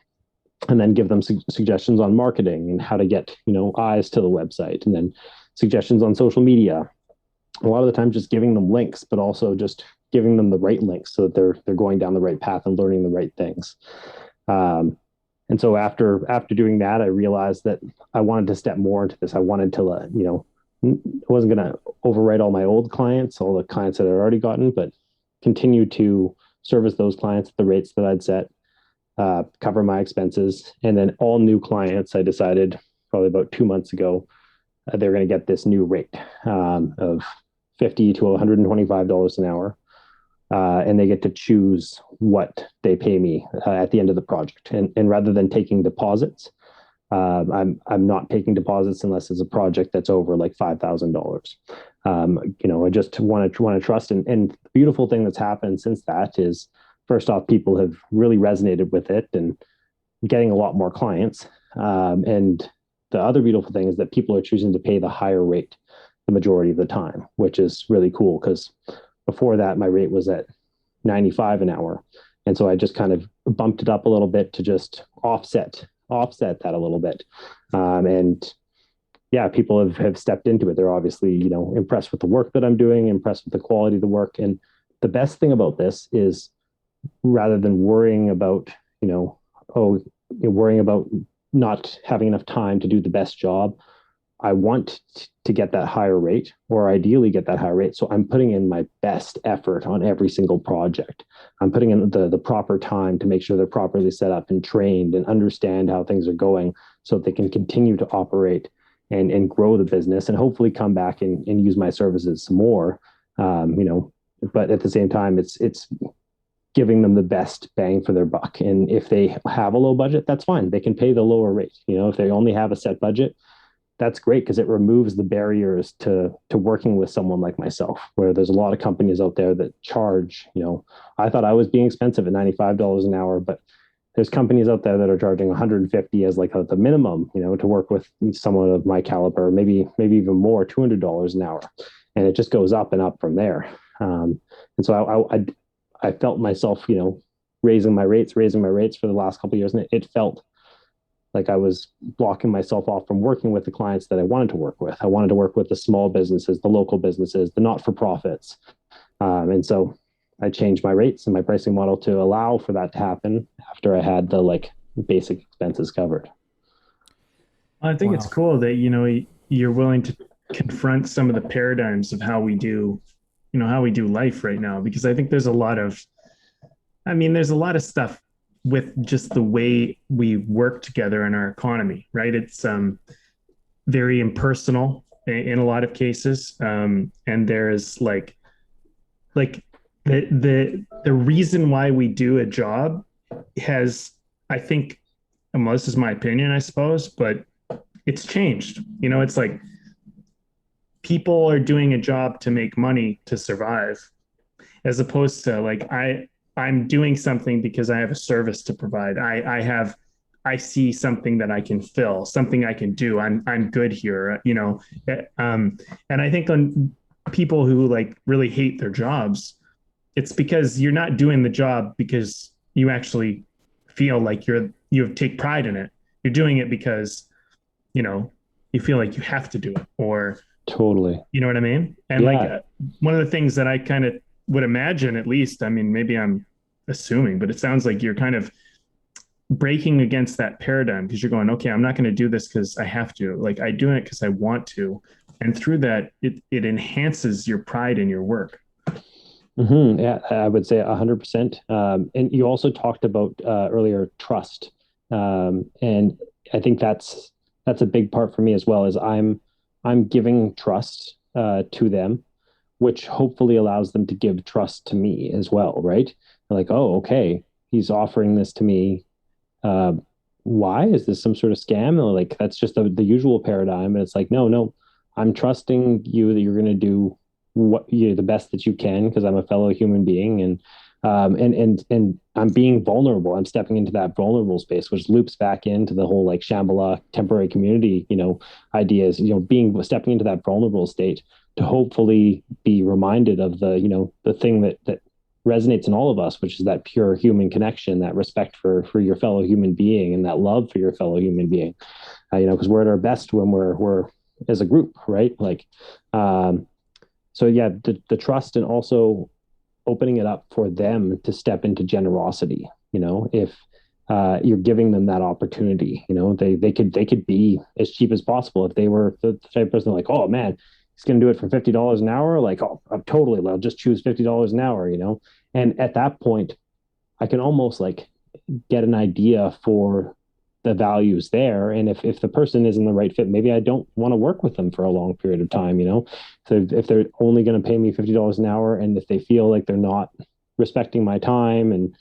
and then give them suggestions on marketing and how to get, eyes to the website, and then suggestions on social media. A lot of the time just giving them links, but also just giving them the right links so that they're going down the right path and learning the right things. And so after doing that, I realized that I wanted to step more into this. I wanted to, I wasn't going to overwrite all my old clients, all the clients that I'd already gotten, but continue to service those clients at the rates that I'd set, cover my expenses. And then all new clients, I decided probably about 2 months ago, they're going to get this new rate of $50 to $125 an hour. And they get to choose what they pay me at the end of the project. And rather than taking deposits, I'm not taking deposits unless it's a project that's over like $5,000. I just want to trust. And the beautiful thing that's happened since that is, first off, people have really resonated with it and getting a lot more clients. And the other beautiful thing is that people are choosing to pay the higher rate the majority of the time, which is really cool, because before that, my rate was at 95 an hour. And so I just kind of bumped it up a little bit to just offset that a little bit. And yeah, people have stepped into it. They're obviously, impressed with the work that I'm doing, impressed with the quality of the work. And the best thing about this is, rather than worrying about, worrying about not having enough time to do the best job, I want to get that higher rate, or ideally get that higher rate. So I'm putting in my best effort on every single project. I'm putting in the proper time to make sure they're properly set up and trained and understand how things are going, so that they can continue to operate and grow the business, and hopefully come back and use my services some more. But at the same time, it's giving them the best bang for their buck. And if they have a low budget, that's fine. They can pay the lower rate. If they only have a set budget, that's great, because it removes the barriers to working with someone like myself, where there's a lot of companies out there that charge, I thought I was being expensive at $95 an hour, but there's companies out there that are charging 150 as like the minimum, to work with someone of my caliber, maybe even more, $200 an hour. And it just goes up and up from there. And so I felt myself, raising my rates for the last couple of years. And it felt like I was blocking myself off from working with the clients that I wanted to work with. I wanted to work with the small businesses, the local businesses, the not-for-profits. And so I changed my rates and my pricing model to allow for that to happen after I had the basic expenses covered. I think it's cool that, you're willing to confront some of the paradigms of how we do life right now, because I think there's a lot of stuff with just the way we work together in our economy, right? It's very impersonal in a lot of cases. And there's the reason why we do a job has, I think, well, this is my opinion, I suppose, but it's changed. It's like people are doing a job to make money to survive, as opposed to I'm doing something because I have a service to provide. I see something that I can fill, something I can do. I'm good here, and I think on people who really hate their jobs, it's because you're not doing the job because you actually feel like you take pride in it. You're doing it because, you feel like you have to do it, or totally, you know what I mean? And one of the things that I kind of would imagine, at least, maybe I'm assuming, but it sounds like you're kind of breaking against that paradigm, because you're going, okay, I'm not going to do this because I have to. I do it because I want to. And through that, it enhances your pride in your work. Mm-hmm. Yeah, I would say 100%. And you also talked about earlier trust. And I think that's a big part for me as well, is I'm giving trust to them, which hopefully allows them to give trust to me as well, right? They're like, oh, okay, he's offering this to me. Why? Is this some sort of scam? Or that's just the usual paradigm. And it's like, no, I'm trusting you that you're going to do the best that you can, because I'm a fellow human being, and I'm being vulnerable. I'm stepping into that vulnerable space, which loops back into the whole Shambhala temporary community, ideas, stepping into that vulnerable state to hopefully be reminded of the thing that resonates in all of us, which is that pure human connection, that respect for your fellow human being, and that love for your fellow human being, because we're at our best when we're as a group, right? So yeah, the trust, and also opening it up for them to step into generosity. If you're giving them that opportunity, they could be as cheap as possible. If they were the type of person like, oh man, he's going to do it for $50 an hour, like, oh, I'm totally, I'll just choose $50 an hour. And at that point, I can almost like get an idea for the values there. And if the person isn't the right fit, maybe I don't want to work with them for a long period of time. So if they're only going to pay me $50 an hour, and if they feel like they're not respecting my time, and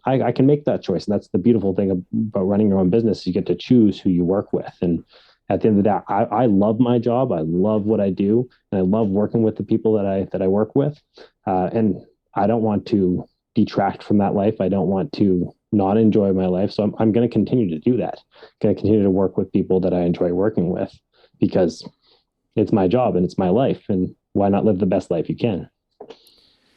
I can make that choice. And that's the beautiful thing about running your own business. You get to choose who you work with. And at the end of the day, I love my job. I love what I do, and I love working with the people that I work with. And I don't want to detract from that life. I don't want to not enjoy my life. So I'm going to continue to do that. Going to continue to work with people that I enjoy working with, because it's my job and it's my life. And why not live the best life you can?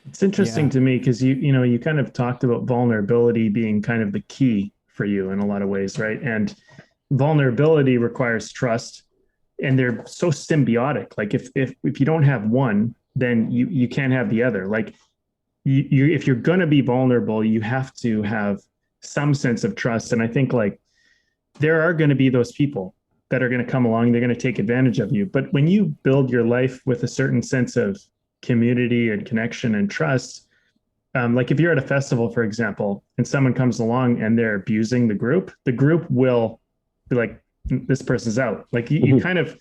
It's interesting to me because you kind of talked about vulnerability being kind of the key for you in a lot of ways, right? And vulnerability requires trust, and they're so symbiotic. Like if you don't have one, then you can't have the other. Like if you're going to be vulnerable, you have to have some sense of trust. And I think like there are going to be those people that are going to come along, they're going to take advantage of you. But when you build your life with a certain sense of community and connection and trust, like if you're at a festival, for example, and someone comes along and they're abusing the group will be like, this person's out. Like you kind of,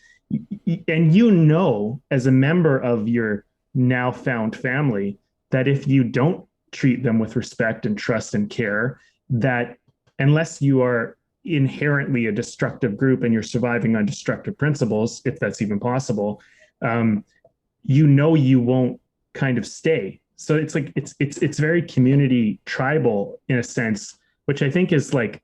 and as a member of your now found family, that if you don't treat them with respect and trust and care, that unless you are inherently a destructive group and you're surviving on destructive principles, if that's even possible, you won't kind of stay. So it's like it's very community tribal in a sense, which I think is like,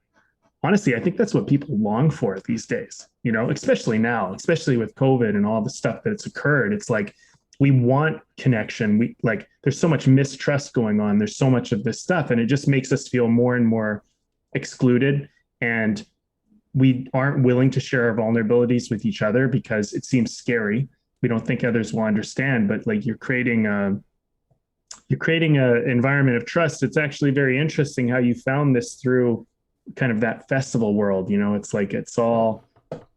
honestly, I think that's what people long for these days, especially now, especially with COVID and all the stuff that's occurred. It's like we want connection. There's so much mistrust going on. There's so much of this stuff, and it just makes us feel more and more excluded. And we aren't willing to share our vulnerabilities with each other because it seems scary. We don't think others will understand, but like you're creating a environment of trust. It's actually very interesting how you found this through kind of that festival world. It's like, it's all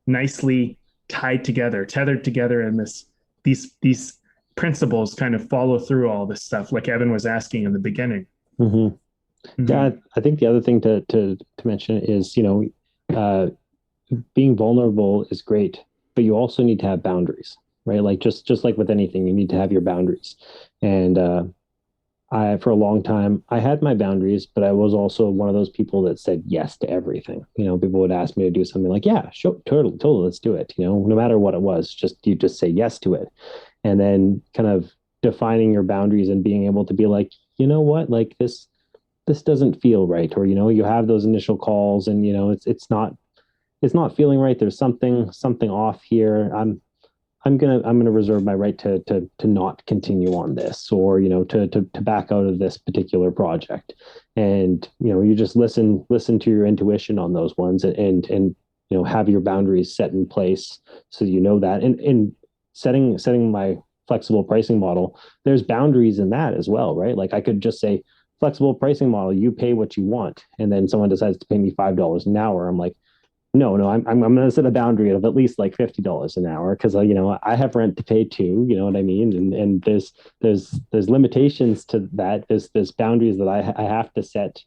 nicely tethered together in these principles kind of follow through all this stuff, like Evan was asking in the beginning. Mm-hmm. Mm-hmm. Yeah, I think the other thing to mention is, being vulnerable is great, but you also need to have boundaries, right? Like just like with anything, you need to have your boundaries. And for a long time, I had my boundaries, but I was also one of those people that said yes to everything. People would ask me to do something like, yeah, sure, totally, let's do it. No matter what it was, you just say yes to it. And then kind of defining your boundaries and being able to be like, you know what, like this doesn't feel right. Or, you have those initial calls and, it's not feeling right. There's something off here. I'm gonna reserve my right to not continue on this, or to back out of this particular project. And you just listen to your intuition on those ones, and have your boundaries set in place so that. And setting my flexible pricing model, there's boundaries in that as well, right? Like I could just say, flexible pricing model, you pay what you want, and then someone decides to pay me $5 an hour. I'm like, no, I'm going to set a boundary of at least like $50 an hour, because I have rent to pay too. You know what I mean? And there's limitations to that. There's boundaries that I have to set,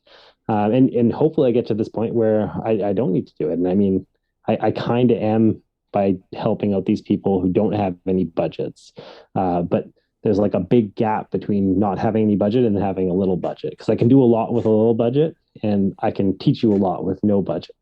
and hopefully I get to this point where I don't need to do it. And I mean, I kind of am by helping out these people who don't have any budgets, but there's like a big gap between not having any budget and having a little budget, because I can do a lot with a little budget, and I can teach you a lot with no budget.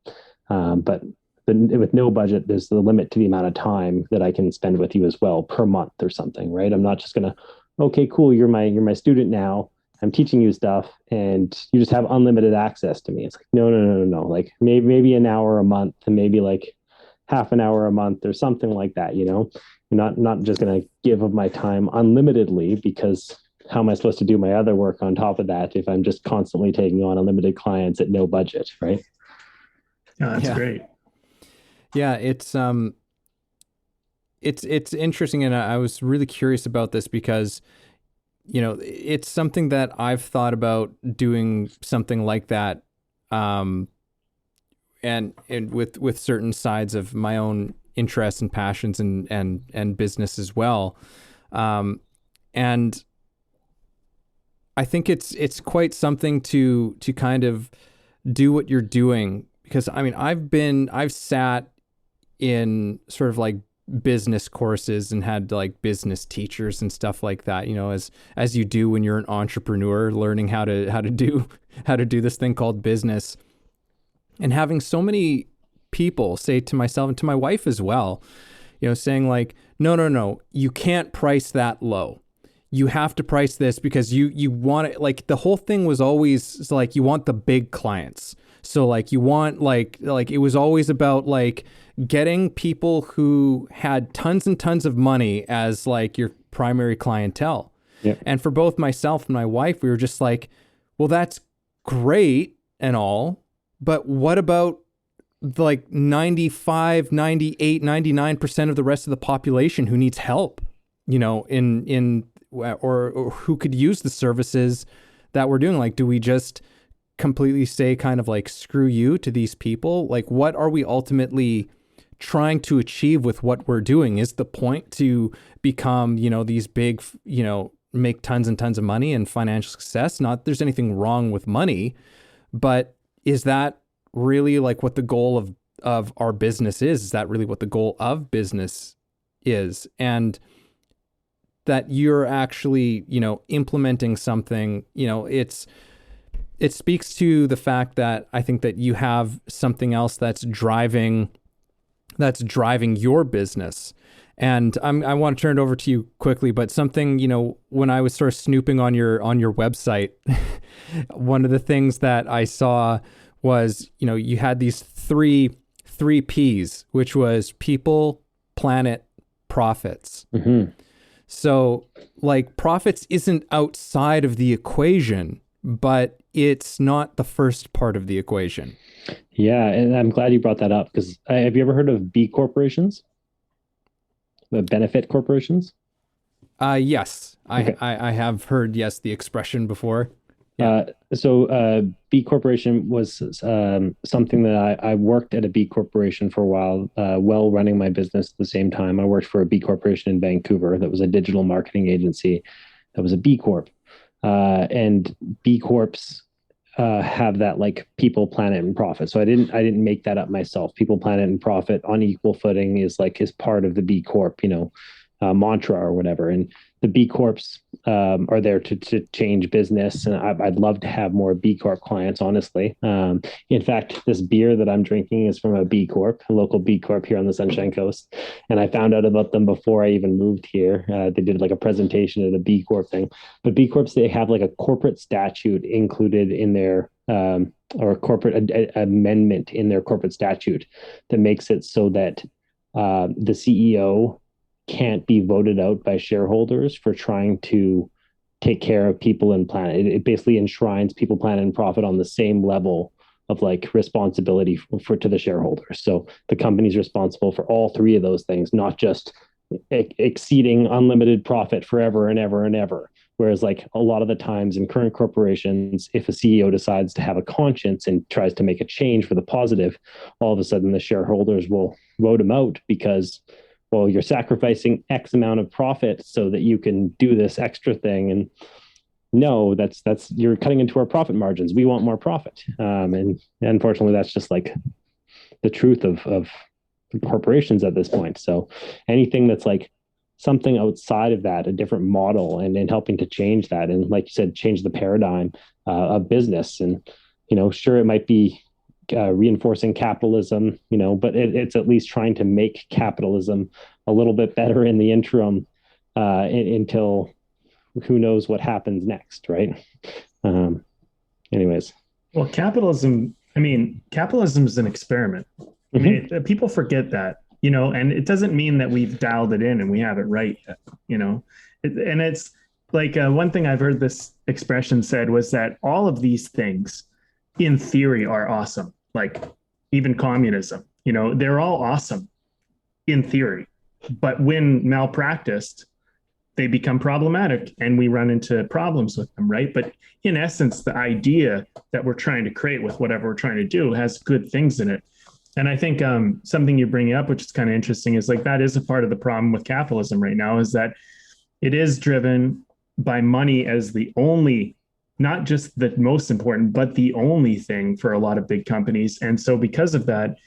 But with no budget, there's the limit to the amount of time that I can spend with you as well per month or something, right? I'm not just gonna, okay, cool, you're my student now, I'm teaching you stuff, and you just have unlimited access to me. It's like, no. Like maybe an hour a month, and maybe like half an hour a month or something like that. You're not just gonna give of my time unlimitedly, because how am I supposed to do my other work on top of that if I'm just constantly taking on unlimited clients at no budget, right? Oh, that's great. Yeah, it's interesting, and I was really curious about this because it's something that I've thought about doing something like that. And with certain sides of my own interests and passions and business as well. And I think it's quite something to kind of do what you're doing, because I mean, I've sat in sort of like business courses and had like business teachers and stuff like that, as you do when you're an entrepreneur, learning how to do this thing called business, and having so many people say to myself and to my wife as well, saying like, no, you can't price that low. You have to price this because you want it. Like the whole thing was always like, you want the big clients. So like you want like it was always about like getting people who had tons and tons of money as like your primary clientele. Yep. And for both myself and my wife, we were just like, well, that's great and all, but what about like 95, 98, 99% of the rest of the population who needs help, or who could use the services that we're doing? Like, do we just completely say kind of like, screw you to these people? Like, what are we ultimately trying to achieve with what we're doing? Is the point to become, these big, make tons and tons of money and financial success? Not that there's anything wrong with money, but is that really like what the goal of our business is? Is that really what the goal of business is? And that you're actually, implementing something, it speaks to the fact that I think that you have something else that's driving your business. And I want to turn it over to you quickly, but something, when I was sort of snooping on your website, one of the things that I saw was, you had these three P's, which was people, planet, profits. Mm-hmm. So like profits isn't outside of the equation, but it's not the first part of the equation. Yeah. And I'm glad you brought that up, because have you ever heard of B corporations? The benefit corporations? Yes. Okay. I have heard, yes, the expression before. Yeah. So B Corporation was something that I worked at a B Corporation for a while, while running my business at the same time. I worked for a B Corporation in Vancouver that was a digital marketing agency that was a B Corp. And B Corps have that like people, planet, and profit. So I didn't make that up myself. People, planet, and profit on equal footing is part of the B Corp, mantra or whatever. And the B Corps are there to change business. And I'd love to have more B Corp clients, honestly. In fact, this beer that I'm drinking is from a B Corp, a local B Corp here on the Sunshine Coast. And I found out about them before I even moved here. They did like a presentation at a B Corp thing. But B Corps, they have like a corporate statute included in their or a corporate amendment in their corporate statute that makes it so that the CEO can't be voted out by shareholders for trying to take care of people and planet. It basically enshrines people, planet, and profit on the same level of like responsibility for to the shareholders. So the company's responsible for all three of those things, not just exceeding unlimited profit forever and ever and ever. Whereas like a lot of the times in current corporations, if a CEO decides to have a conscience and tries to make a change for the positive, all of a sudden the shareholders will vote him out because, well, you're sacrificing X amount of profit so that you can do this extra thing. And no, that's you're cutting into our profit margins. We want more profit. And unfortunately, that's just like the truth of corporations at this point. So anything that's like something outside of that, a different model, and helping to change that. And like you said, change the paradigm of business. And, sure, it might be reinforcing capitalism, but it's at least trying to make capitalism a little bit better in the interim until who knows what happens next, right? Anyways. Well, capitalism is an experiment. I mean, people forget that, and it doesn't mean that we've dialed it in and we have it right, and it's like one thing I've heard this expression said was that all of these things in theory are awesome. Like even communism, they're all awesome in theory, but when malpracticed, they become problematic and we run into problems with them, right? But in essence, the idea that we're trying to create with whatever we're trying to do has good things in it. And I think something you bring up, which is kind of interesting, is like that is a part of the problem with capitalism right now, is that it is driven by money as the only, not just the most important, but the only thing for a lot of big companies. And so because of that,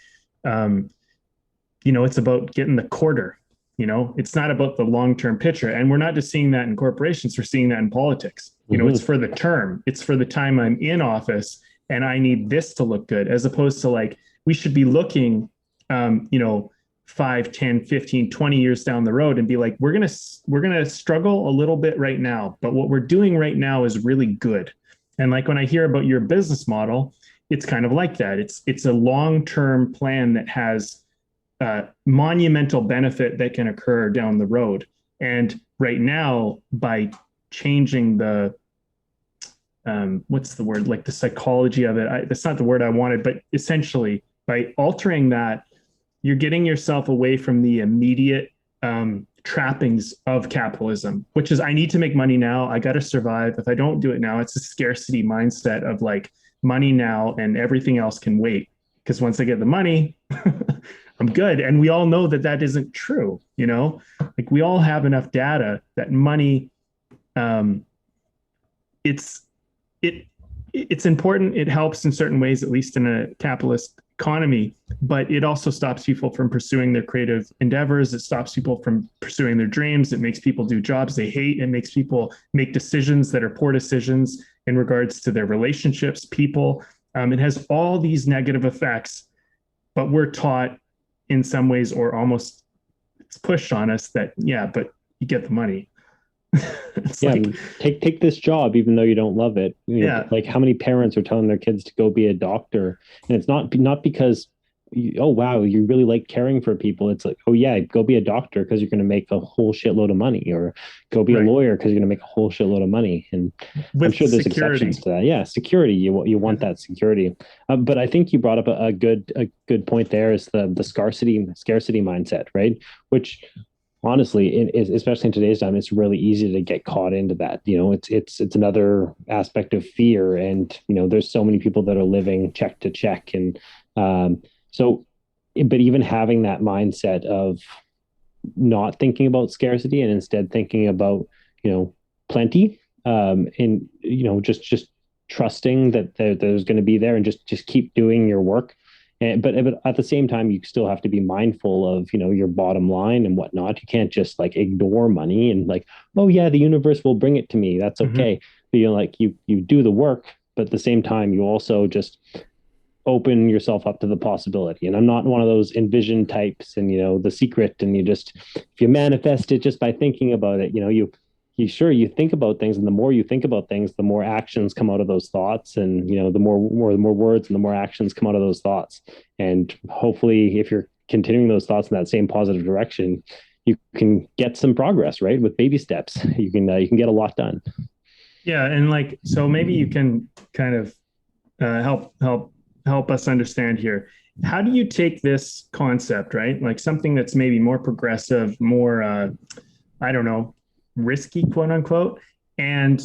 it's about getting the quarter. It's not about the long-term picture. And we're not just seeing that in corporations, we're seing that in politics. It's for the term, it's for the time I'm in office and I need this to look good, as opposed to like, we should be looking, 5, 10, 15, 20 years down the road and be like, we're going to struggle a little bit right now, but what we're doing right now is really good. And like when I hear about your business model, it's kind of like that. It's a long-term plan that has monumental benefit that can occur down the road. And right now, by changing the what's the word, like the psychology of it, that's not the word I wanted, but essentially by altering that, you're getting yourself away from the immediate trappings of capitalism, which is I need to make money now. I got to survive. If I don't do it now, it's a scarcity mindset of like money now and everything else can wait. Because once I get the money, I'm good. And we all know that that isn't true. Like we all have enough data that money, it's important. It helps in certain ways, at least in a capitalist economy, but it also stops people from pursuing their creative endeavors. It stops people from pursuing their dreams. It makes people do jobs they hate. It makes people make decisions that are poor decisions in regards to their relationships, people. It has all these negative effects, but we're taught in some ways, or almost it's pushed on us that, yeah, but you get the money. Take this job even though you don't love it. Like how many parents are telling their kids to go be a doctor, and it's not because oh wow, you really like caring for people. It's like, oh yeah, go be a doctor because you're going to make a whole shitload of money, or go be a lawyer because you're going to make a whole shitload of money. And I'm sure there's exceptions to that. Yeah, security. You want that security. But I think you brought up a good point there, is the scarcity mindset, right? Which honestly, especially in today's time, it's really easy to get caught into that. It's another aspect of fear, and there's so many people that are living check to check, and but even having that mindset of not thinking about scarcity and instead thinking about plenty, and just trusting that there's going to be there, and just keep doing your work. But at the same time, you still have to be mindful of, your bottom line and whatnot. You can't just like ignore money and like, oh yeah, the universe will bring it to me. That's okay. But you do the work, but at the same time, you also just open yourself up to the possibility. And I'm not one of those envision types and, The Secret. And if you manifest it just by thinking about it, you think about things, and the more you think about things, the more actions come out of those thoughts, and the more words and the more actions come out of those thoughts. And hopefully, if you're continuing those thoughts in that same positive direction, you can get some progress, right? With baby steps, you can get a lot done. Yeah, and so maybe you can kind of help us understand here. How do you take this concept, right? Like something that's maybe more progressive, more I don't know, risky, quote unquote. And,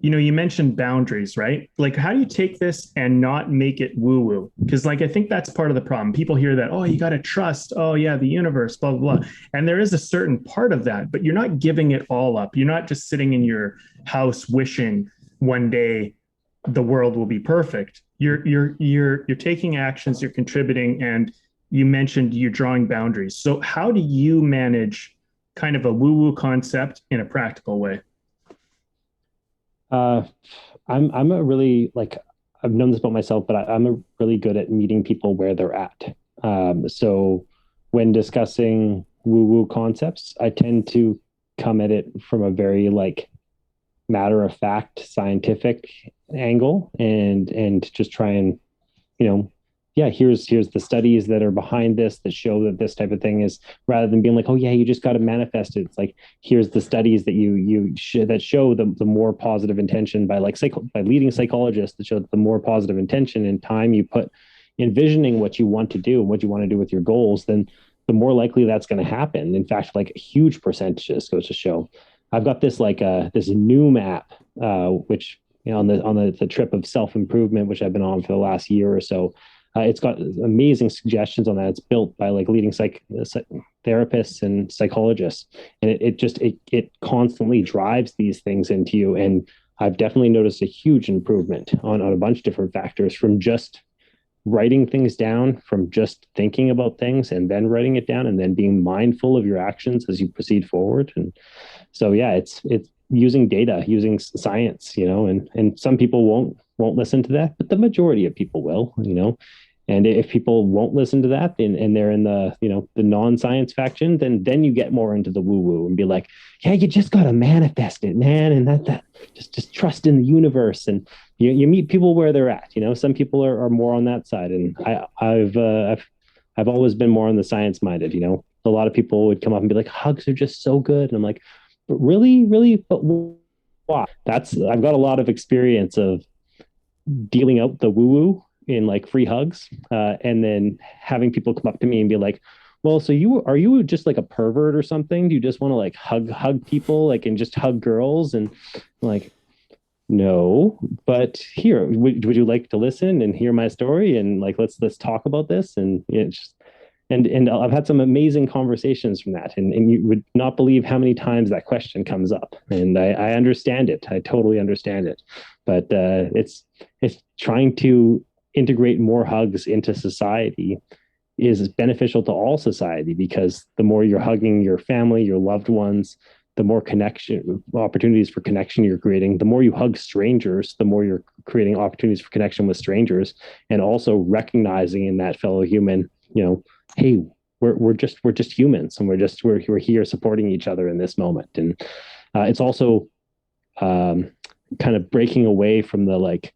you mentioned boundaries, right? Like, how do you take this and not make it woo woo? Because I think that's part of the problem. People hear that, oh, you got to trust. Oh yeah, the universe, blah, blah, blah. And there is a certain part of that, but you're not giving it all up. You're not just sitting in your house wishing one day the world will be perfect. You're taking actions, you're contributing, and you mentioned you're drawing boundaries. So how do you manage kind of a woo-woo concept in a practical way? I'm a really I've known this about myself, but I'm really good at meeting people where they're at. So when discussing woo-woo concepts, I tend to come at it from a very matter of fact, scientific angle, and just try and here's the studies that are behind this that show that this type of thing is, rather than being like, oh yeah, you just got to manifest it. It's like, here's the studies that that show the more positive intention by by leading psychologists, that show that the more positive intention and time you put envisioning what you want to do and what you want to do with your goals, then the more likely that's going to happen. In fact, huge percentages goes to show. I've got this like this new map, which on the trip of self improvement, which I've been on for the last year or so. It's got amazing suggestions on that. It's built by like leading therapists and psychologists, and it constantly drives these things into you. And I've definitely noticed a huge improvement on a bunch of different factors, from just writing things down, from just thinking about things and then writing it down, and then being mindful of your actions as you proceed forward. And so, yeah, it's using data, using science, and some people won't listen to that, but the majority of people will. And if people won't listen to that, and they're in the non-science faction, then you get more into the woo-woo and be like, yeah, you just gotta manifest it, man, and that just trust in the universe. And you meet people where they're at. Some people are more on that side, and I've always been more on the science minded. A lot of people would come up and be like, hugs are just so good, and I'm like, but really, but why? I've got a lot of experience of dealing out the woo-woo in like free hugs, and then having people come up to me and be like, well, so are you just like a pervert or something? Do you just want to like hug people, like, and just hug girls? And I'm like, no, but here, would you like to listen and hear my story, and like let's talk about this? And it's just, and I've had some amazing conversations from that, and you would not believe how many times that question comes up. And I understand it. I totally understand it. But it's trying to integrate more hugs into society is beneficial to all society, because the more you're hugging your family, your loved ones, the more opportunities for connection you're creating. The more you hug strangers, the more you're creating opportunities for connection with strangers, and also recognizing in that fellow human, hey, we're just humans, and we're here supporting each other in this moment. And it's also kind of breaking away from the like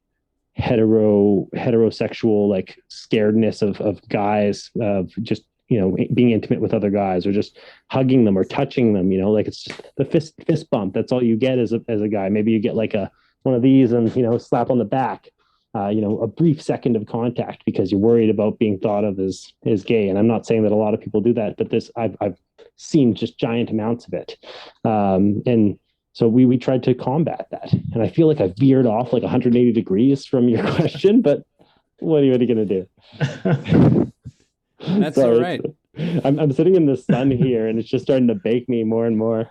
heterosexual like scaredness of guys, of just being intimate with other guys, or just hugging them or touching them. Like it's just the fist bump. That's all you get as a guy. Maybe you get like one of these and slap on the back. A brief second of contact because you're worried about being thought of as gay. And I'm not saying that a lot of people do that, but I've seen just giant amounts of it. And so we tried to combat that. And I feel like I veered off like 180 degrees from your question, but what are you going to do? That's all right. I'm sitting in the sun here, and it's just starting to bake me more and more.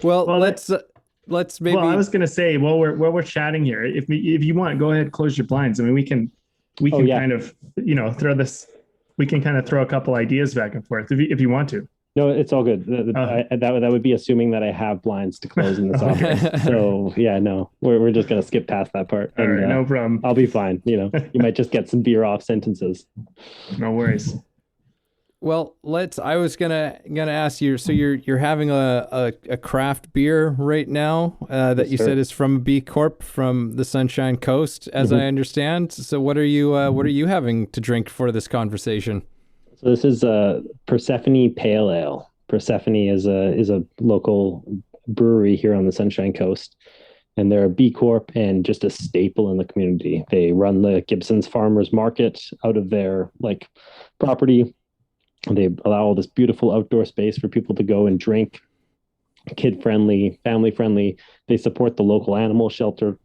well, let's maybe. Well, I was going to say, while we're chatting here, if you want, go ahead, close your blinds. I mean, we can kind of throw this. We can kind of throw a couple ideas back and forth if you want to. No, it's all good. That would be assuming that I have blinds to close in this office. So yeah, no, we're just gonna skip past that part. All right, no problem. I'll be fine. You might just get some beer off sentences. No worries. Well, I was gonna ask you. So you're having a craft beer right now that yes, you said is from B Corp from the Sunshine Coast, as I understand. So what are you having to drink for this conversation? So this is a Persephone Pale Ale. Persephone is a local brewery here on the Sunshine Coast, and they're a B Corp and just a staple in the community. They run the Gibson's Farmers Market out of their like property. They allow all this beautiful outdoor space for people to go and drink, kid-friendly, family-friendly. They support the local animal shelter.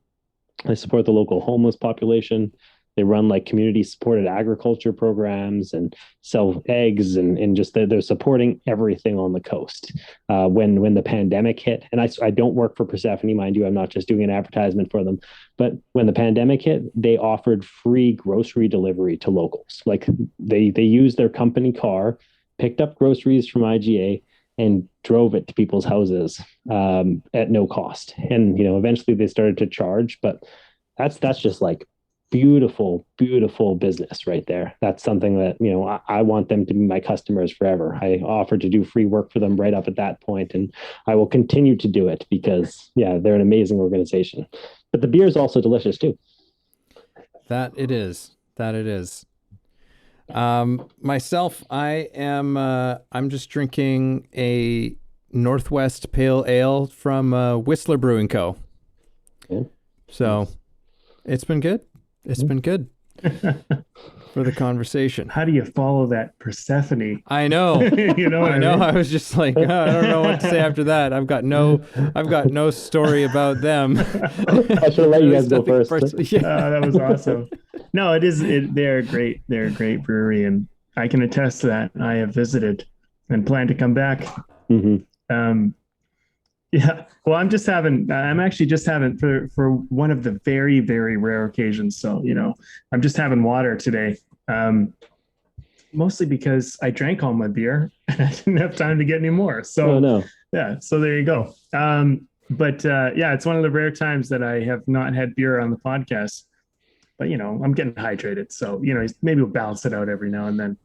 They support the local homeless population. They run like community-supported agriculture programs and sell eggs, and just they're supporting everything on the coast. When the pandemic hit, and I don't work for Persephone, mind you, I'm not just doing an advertisement for them, but when the pandemic hit, they offered free grocery delivery to locals. Like they used their company car, picked up groceries from IGA, and drove it to people's houses at no cost. And eventually they started to charge, but that's just like beautiful business right there. That's something that I want them to be my customers forever. I offered to do free work for them right up at that point, and I will continue to do it because they're an amazing organization. But the beer is also delicious too. That it is. Myself, I'm just drinking a Northwest Pale Ale from Whistler Brewing Co. Okay. So it's been good. It's been good. for the conversation. How do you follow that Persephone? I know. You know what I know. mean? I was just like, I don't know what to say after that. I've got no story about them. I should have let you guys go first. Yeah. That was awesome. No, they're a great brewery, and I can attest to that. I have visited and plan to come back. Mm-hmm. Yeah. Well, I'm actually just having for one of the very, very rare occasions. So, I'm just having water today. Mostly because I drank all my beer and I didn't have time to get any more. So, no. Yeah. So there you go. But it's one of the rare times that I have not had beer on the podcast. But I'm getting hydrated, so maybe we'll balance it out every now and then.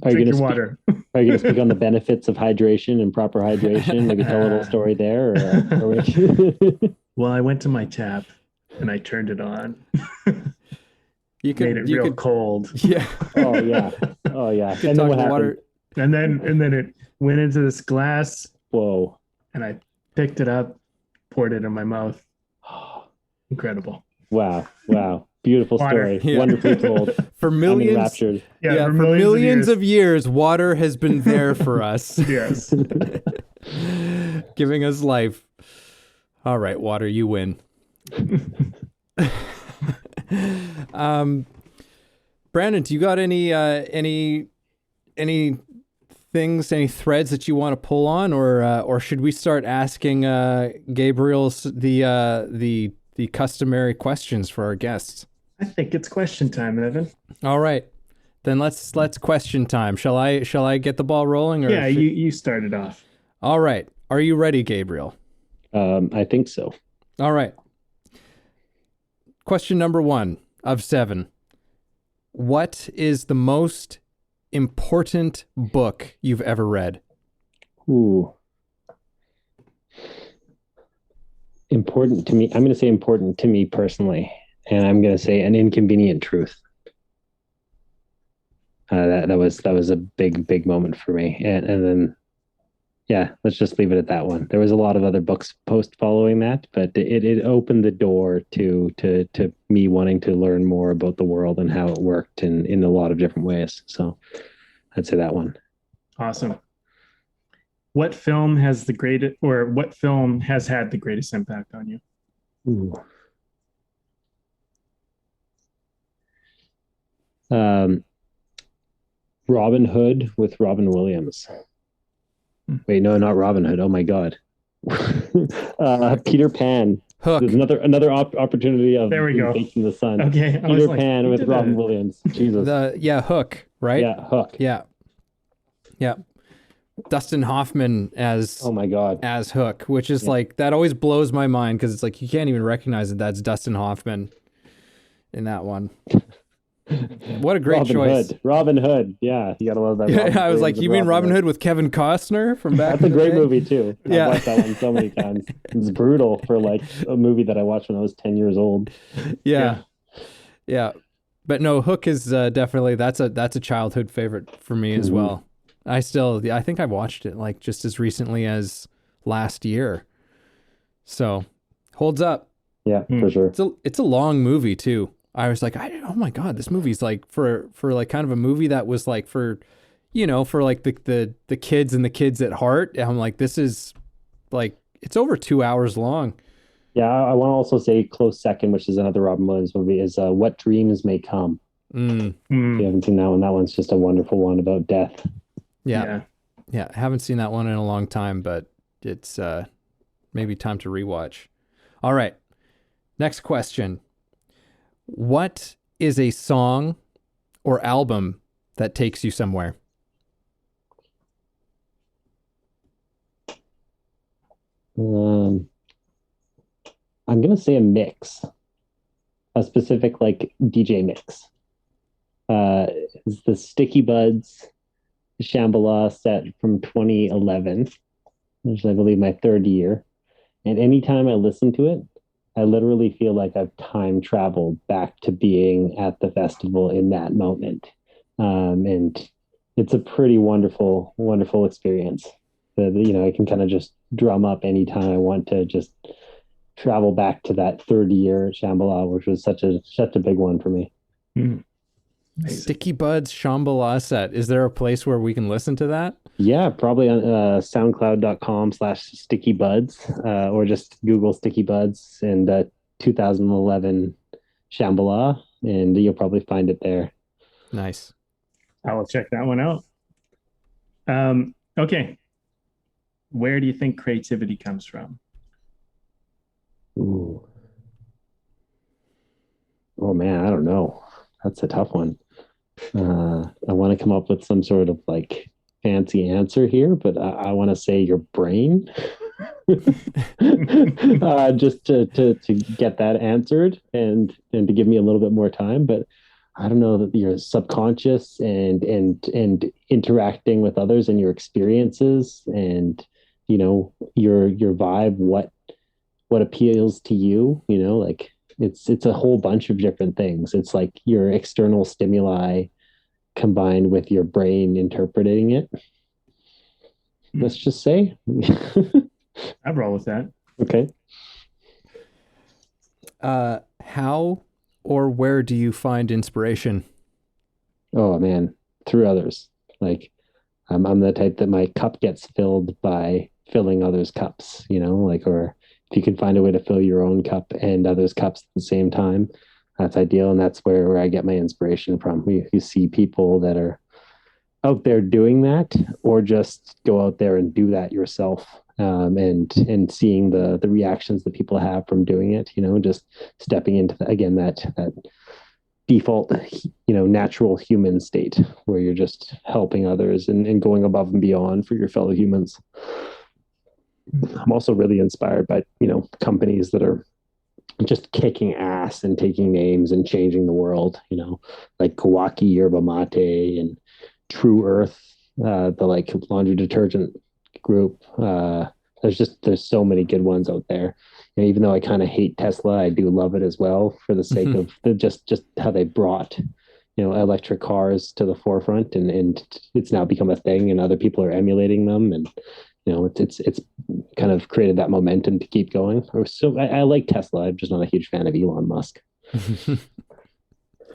Drink your water. Are you going to speak on the benefits of hydration and proper hydration? Maybe tell a little story there. Well, I went to my tap and I turned it on. Made it real cold. Yeah. Oh yeah. And then what happened? And then it went into this glass. Whoa. And I picked it up, poured it in my mouth. Incredible. Wow. Beautiful story. Yeah. Wonderfully told. For millions, for millions of years, water has been there for us. Yes. Giving us life. All right, water, you win. Brandon, do you got any things, any threads that you want to pull on, or should we start asking Gabriel's the customary questions for our guests? I think it's question time, Evan. All right, then let's question time. Shall I get the ball rolling? Or yeah, you started off. All right, are you ready, Gabriel? I think so. All right. Question number 1 of 7. What is the most important book you've ever read? Ooh. Important to me. I'm going to say important to me personally, and I'm going to say An Inconvenient Truth. That was a big moment for me, and then let's just leave it at that one. There was a lot of other books following that, but it opened the door to me wanting to learn more about the world and how it worked in a lot of different ways. So I'd say that one. Awesome. What film has had the greatest impact on you? Ooh. Robin Hood with Robin Williams. Wait, no, not Robin Hood. Oh my God. Peter Pan. Hook. There's another opportunity of there we go. Facing the Sun. Okay. Peter Pan with Robin Williams. Jesus. Hook, right? Yeah, Hook. Yeah. Dustin Hoffman as oh my God as Hook, which is like that always blows my mind because it's like you can't even recognize that that's Dustin Hoffman in that one. What a great choice. Robin Hood. Yeah, you gotta love that. Yeah, I was like, you mean Robin Hood with Kevin Costner from back? That's a great movie too. Yeah. I've watched that one so many times. It's brutal for like a movie that I watched when I was 10 years old. Yeah. But no, Hook is definitely that's a childhood favorite for me as well. I think I watched it like just as recently as last year. So holds up. Yeah, for sure. It's a long movie too. I was like, oh my God, this movie's like for like kind of a movie that was like for like the kids and the kids at heart. And I'm like, this is like, it's over 2 hours long. Yeah. I want to also say close second, which is another Robin Williams movie, is What Dreams May Come. If you haven't seen that one, that one's just a wonderful one about death. Yeah. I haven't seen that one in a long time, but it's maybe time to rewatch. All right. Next question. What is a song or album that takes you somewhere? I'm going to say a mix, a specific like DJ mix. It's the Sticky Buds Shambhala set from 2011, which is, I believe, my third year. And anytime I listen to it, I literally feel like I've time traveled back to being at the festival in that moment. And it's a pretty wonderful experience that, I can kind of just drum up anytime I want to just travel back to that third year at Shambhala, which was such a big one for me. Amazing. Sticky Buds Shambhala set. Is there a place where we can listen to that? Yeah, probably on soundcloud.com/stickybuds, or just Google Sticky Buds and 2011 Shambhala, and you'll probably find it there. Nice. I will check that one out. Okay. Where do you think creativity comes from? Ooh. Oh man, I don't know. That's a tough one. I want to come up with some sort of like fancy answer here, but I want to say your brain. Just to get that answered and to give me a little bit more time. But I don't know, that your subconscious and interacting with others and your experiences and your vibe, what appeals to you, like it's a whole bunch of different things. It's like your external stimuli combined with your brain interpreting it. Let's just say. I'd roll with that. Okay. How or where do you find inspiration? Oh man, through others. Like I'm the type that my cup gets filled by filling others' cups, like, or if you can find a way to fill your own cup and others' cups at the same time, that's ideal. And that's where I get my inspiration from. You see people that are out there doing that, or just go out there and do that yourself, and seeing the reactions that people have from doing it, just stepping into that default, natural human state where you're just helping others and going above and beyond for your fellow humans. I'm also really inspired by, companies that are just kicking ass and taking names and changing the world, like Kawaki Yerba Mate and True Earth, the like laundry detergent group. There's so many good ones out there. And even though I kind of hate Tesla, I do love it as well for the sake of just how they brought, electric cars to the forefront, and it's now become a thing, and other people are emulating them, and it's kind of created that momentum to keep going. So I like Tesla. I'm just not a huge fan of Elon Musk.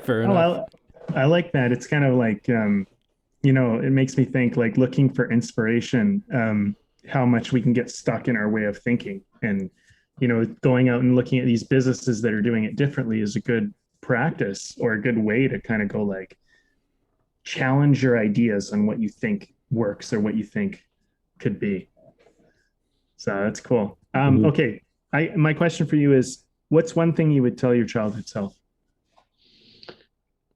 Fair enough. I like that. It's kind of like, it makes me think, like, looking for inspiration, how much we can get stuck in our way of thinking. And, going out and looking at these businesses that are doing it differently is a good practice, or a good way to kind of go, like, challenge your ideas on what you think works or what you think could be. So that's cool. Okay. My question for you is, what's one thing you would tell your childhood self?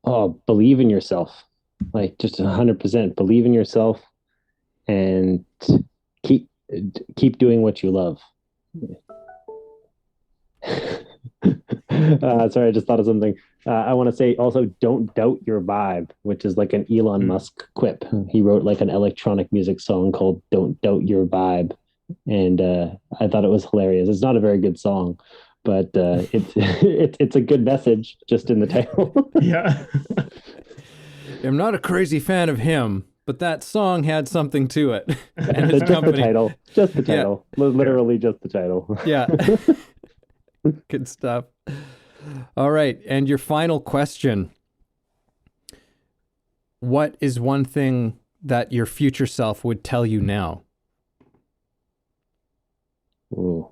Oh, believe in yourself. Like, just 100% believe in yourself, and keep doing what you love. Sorry, I just thought of something. I want to say also, don't doubt your vibe, which is like an Elon Musk quip. He wrote like an electronic music song called "Don't Doubt Your Vibe," and I thought it was hilarious. It's not a very good song, but it's a good message just in the title. Yeah. I'm not a crazy fan of him, but that song had something to it. And his just company. the title. Just the title. Yeah. Literally just the title. Yeah. Good stuff. All right. And your final question. What is one thing that your future self would tell you now? Ooh.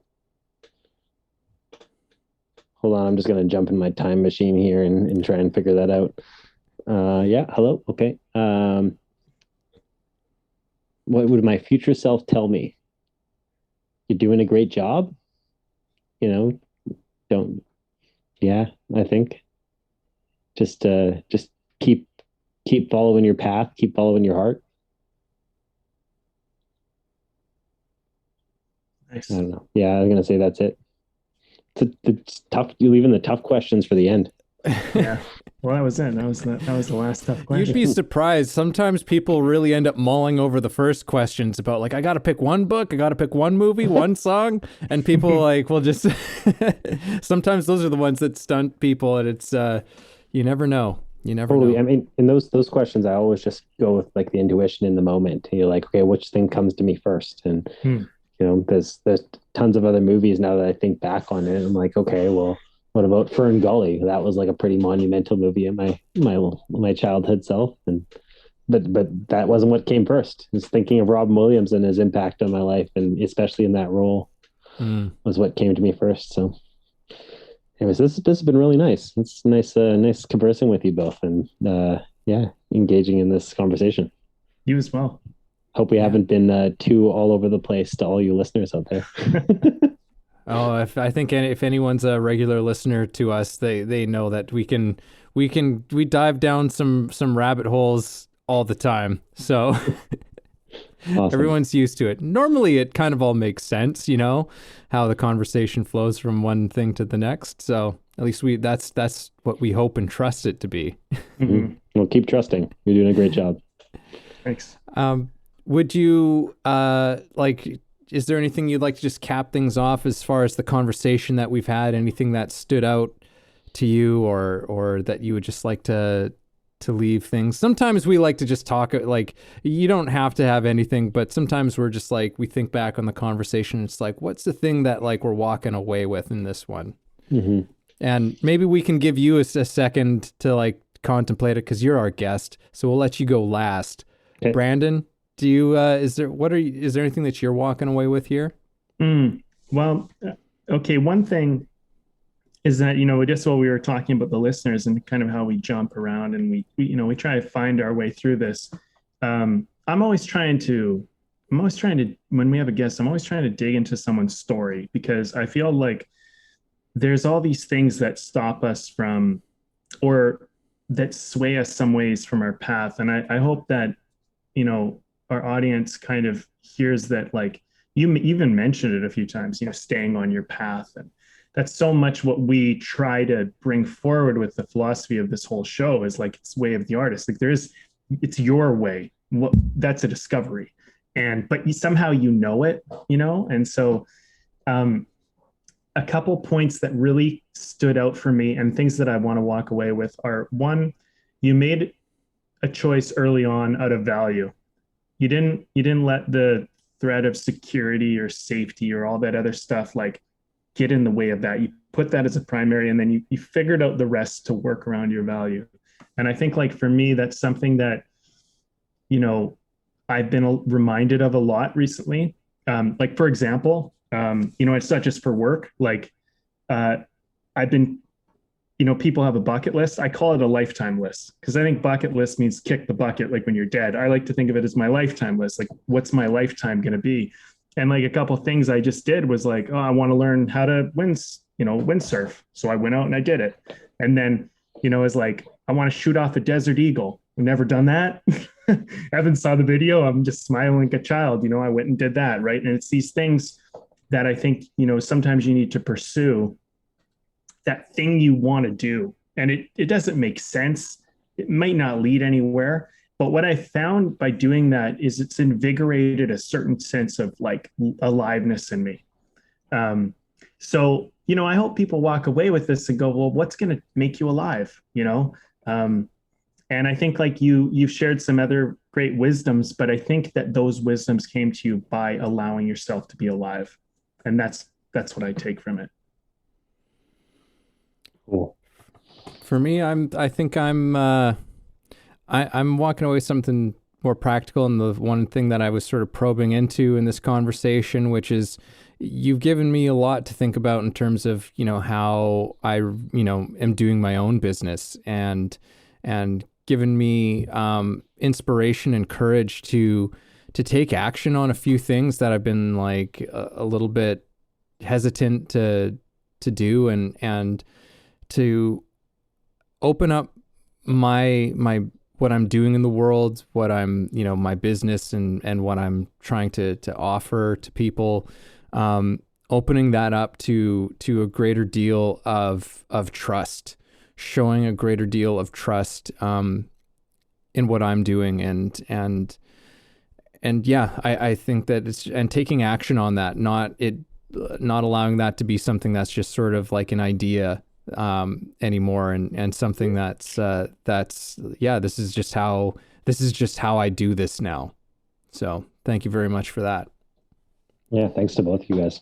Hold on. I'm just going to jump in my time machine here and try and figure that out. Yeah. Hello. Okay. What would my future self tell me? You're doing a great job. Yeah, I think just keep following your path, keep following your heart. Nice. I don't know. Yeah, I was gonna say that's it. It's tough. You're leaving the tough questions for the end. Yeah. Well, that was it. That was the last tough question. You'd be surprised. Sometimes people really end up mulling over the first questions about, like, I got to pick one book, I got to pick one movie, one song, and people like will just. Sometimes those are the ones that stunt people, and it's you never know. You never know. I mean, in those questions, I always just go with like the intuition in the moment. You're like, okay, which thing comes to me first? And there's tons of other movies now that I think back on it. I'm like, okay, well, What about Fern Gully? That was like a pretty monumental movie in my childhood self, and but that wasn't what came first. Just thinking of Robin Williams and his impact on my life, and especially in that role, was what came to me first. So, anyways, this has been really nice. It's nice conversing with you both, and yeah, engaging in this conversation. You as well. Hope we haven't been too all over the place to all you listeners out there. Oh, I think if anyone's a regular listener to us, they know that we dive down some rabbit holes all the time. So Awesome. everyone's used to it. Normally it kind of all makes sense, how the conversation flows from one thing to the next. So at least that's what we hope and trust it to be. Mm-hmm. Well, keep trusting. You're doing a great job. Thanks. Would you is there anything you'd like to just cap things off as far as the conversation that we've had? Anything that stood out to you, or that you would just like to leave things? Sometimes we like to just talk, like, you don't have to have anything, but sometimes we're just like, we think back on the conversation. It's like, what's the thing that like we're walking away with in this one? Mm-hmm. And maybe we can give you a second to like contemplate it, because you're our guest. So we'll let you go last. Okay. Brandon, do you is there anything that you're walking away with here? Well, okay, one thing is that, just what we were talking about the listeners and kind of how we jump around and we try to find our way through this. I'm always trying to, when we have a guest, I'm always trying to dig into someone's story, because I feel like there's all these things that stop us from, or that sway us some ways from our path. And I hope that, our audience kind of hears that, like, you even mentioned it a few times, staying on your path. And that's so much what we try to bring forward with the philosophy of this whole show, is like, it's way of the artist. Like, it's your way. That's a discovery. But somehow it, and so a couple points that really stood out for me and things that I want to walk away with are: one, you made a choice early on out of value. You didn't let the threat of security or safety or all that other stuff like get in the way of that. You put that as a primary, and then you figured out the rest to work around your value. And I think, like, for me, that's something that, I've been reminded of a lot recently. Like, for example, it's not just for work. Like, I've been, people have a bucket list. I call it a lifetime list, because I think bucket list means kick the bucket, like when you're dead. I like to think of it as my lifetime list. Like, what's my lifetime going to be? And like, a couple of things I just did was like, oh, I want to learn how to windsurf. So I went out and I did it. And then, it's like, I want to shoot off a desert eagle. I've never done that. Evan saw the video. I'm just smiling like a child. I went and did that. Right. And it's these things that I think, sometimes you need to pursue that thing you want to do. And it doesn't make sense. It might not lead anywhere. But what I found by doing that is it's invigorated a certain sense of like aliveness in me. So, I hope people walk away with this and go, well, what's going to make you alive? And I think, like, you've shared some other great wisdoms, but I think that those wisdoms came to you by allowing yourself to be alive. And that's what I take from it. Cool. For me, I'm walking away with something more practical, and the one thing that I was sort of probing into in this conversation, which is, you've given me a lot to think about in terms of, how I, am doing my own business, and given me inspiration and courage to take action on a few things that I've been like a little bit hesitant to do, and to open up my what I'm doing in the world, what I'm, my business and what I'm trying to offer to people, opening that up to a greater deal of trust, showing a greater deal of trust in what I'm doing, and yeah, I think that it's, and taking action on that, not allowing that to be something that's just sort of like an idea anymore, and something that's yeah, this is just how I do this now. So thank you very much for that. Yeah, thanks to both of you guys.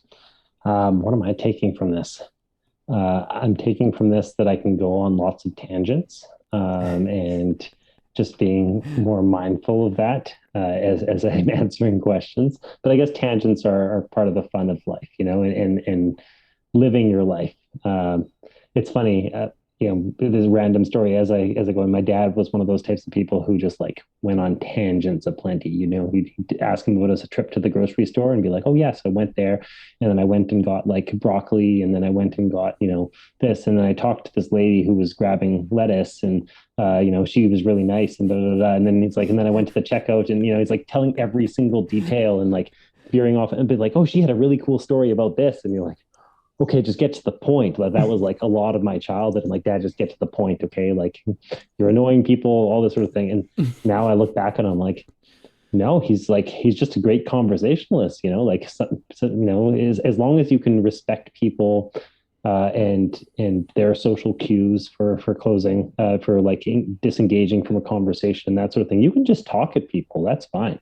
What am I taking from this? I'm taking from this that I can go on lots of tangents, and just being more mindful of that as I'm answering questions. But I guess tangents are part of the fun of life, and living your life. It's funny, this random story as I go. And my dad was one of those types of people who just like went on tangents aplenty. He'd ask him about a trip to the grocery store and be like, "Oh yes, I went there, and then I went and got like broccoli, and then I went and got this, and then I talked to this lady who was grabbing lettuce, and she was really nice, and da da da." And then he's like, and then I went to the checkout, and he's like telling every single detail and like veering off and be like, "Oh, she had a really cool story about this," and you're like, okay, just get to the point. Like that was like a lot of my childhood. And like, Dad, just get to the point. Okay. Like you're annoying people, all this sort of thing. And now I look back and I'm like, no, he's just a great conversationalist, like, as long as you can respect people, and their social cues for closing, for like disengaging from a conversation, that sort of thing. You can just talk at people. That's fine.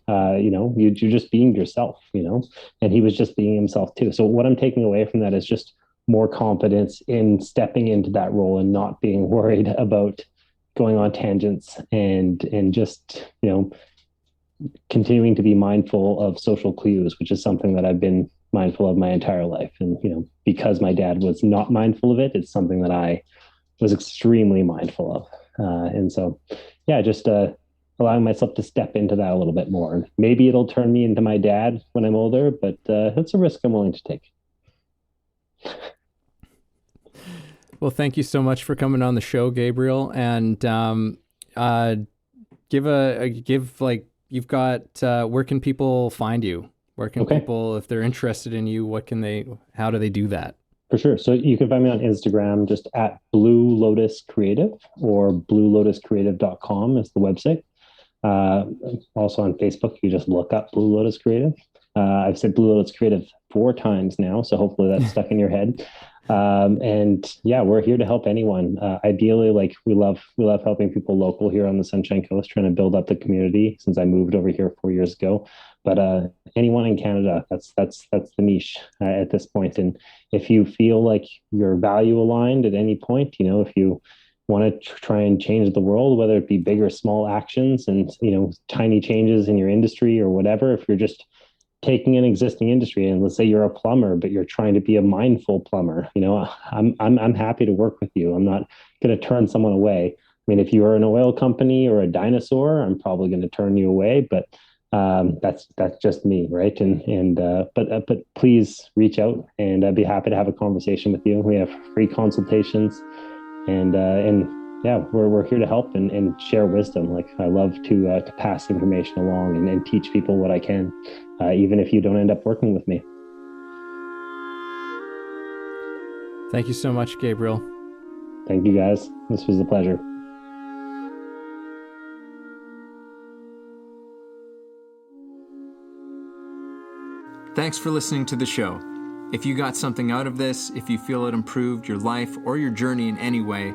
You're just being yourself, and he was just being himself too. So what I'm taking away from that is just more confidence in stepping into that role and not being worried about going on tangents, and just, continuing to be mindful of social cues, which is something that I've been mindful of my entire life. And, because my dad was not mindful of it, it's something that I was extremely mindful of. And so, yeah, just allowing myself to step into that a little bit more. And maybe it'll turn me into my dad when I'm older, but that's a risk I'm willing to take. Well, thank you so much for coming on the show, Gabriel. And you've got, where can people find you? Where can people, if they're interested in you, how do they do that? For sure. So you can find me on Instagram, just at Blue Lotus Creative, or bluelotuscreative.com is the website. Also on Facebook, you just look up Blue Lotus Creative. I've said Blue Lotus Creative 4 times now, so hopefully that's stuck in your head. And yeah, we're here to help anyone. Ideally, like we love helping people local here on the Sunshine Coast, trying to build up the community since I moved over here 4 years ago. But anyone in Canada, that's the niche at this point. And if you feel like you're value aligned at any point, if you want to try and change the world, whether it be big or small actions and, tiny changes in your industry or whatever, if you're just taking an existing industry, and let's say you're a plumber, but you're trying to be a mindful plumber, I'm happy to work with you. I'm not going to turn someone away. I mean, if you are an oil company or a dinosaur, I'm probably going to turn you away, but that's just me, right? But please reach out, and I'd be happy to have a conversation with you. We have free consultations, and yeah, we're here to help and share wisdom. Like I love to pass information along and teach people what I can, even if you don't end up working with me. Thank you so much, Gabriel. Thank you, guys. This was a pleasure. Thanks for listening to the show. If you got something out of this, if you feel it improved your life or your journey in any way,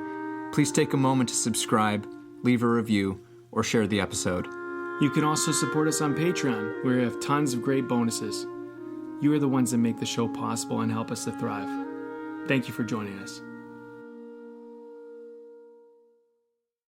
please take a moment to subscribe, leave a review, or share the episode. You can also support us on Patreon, where we have tons of great bonuses. You are the ones that make the show possible and help us to thrive. Thank you for joining us.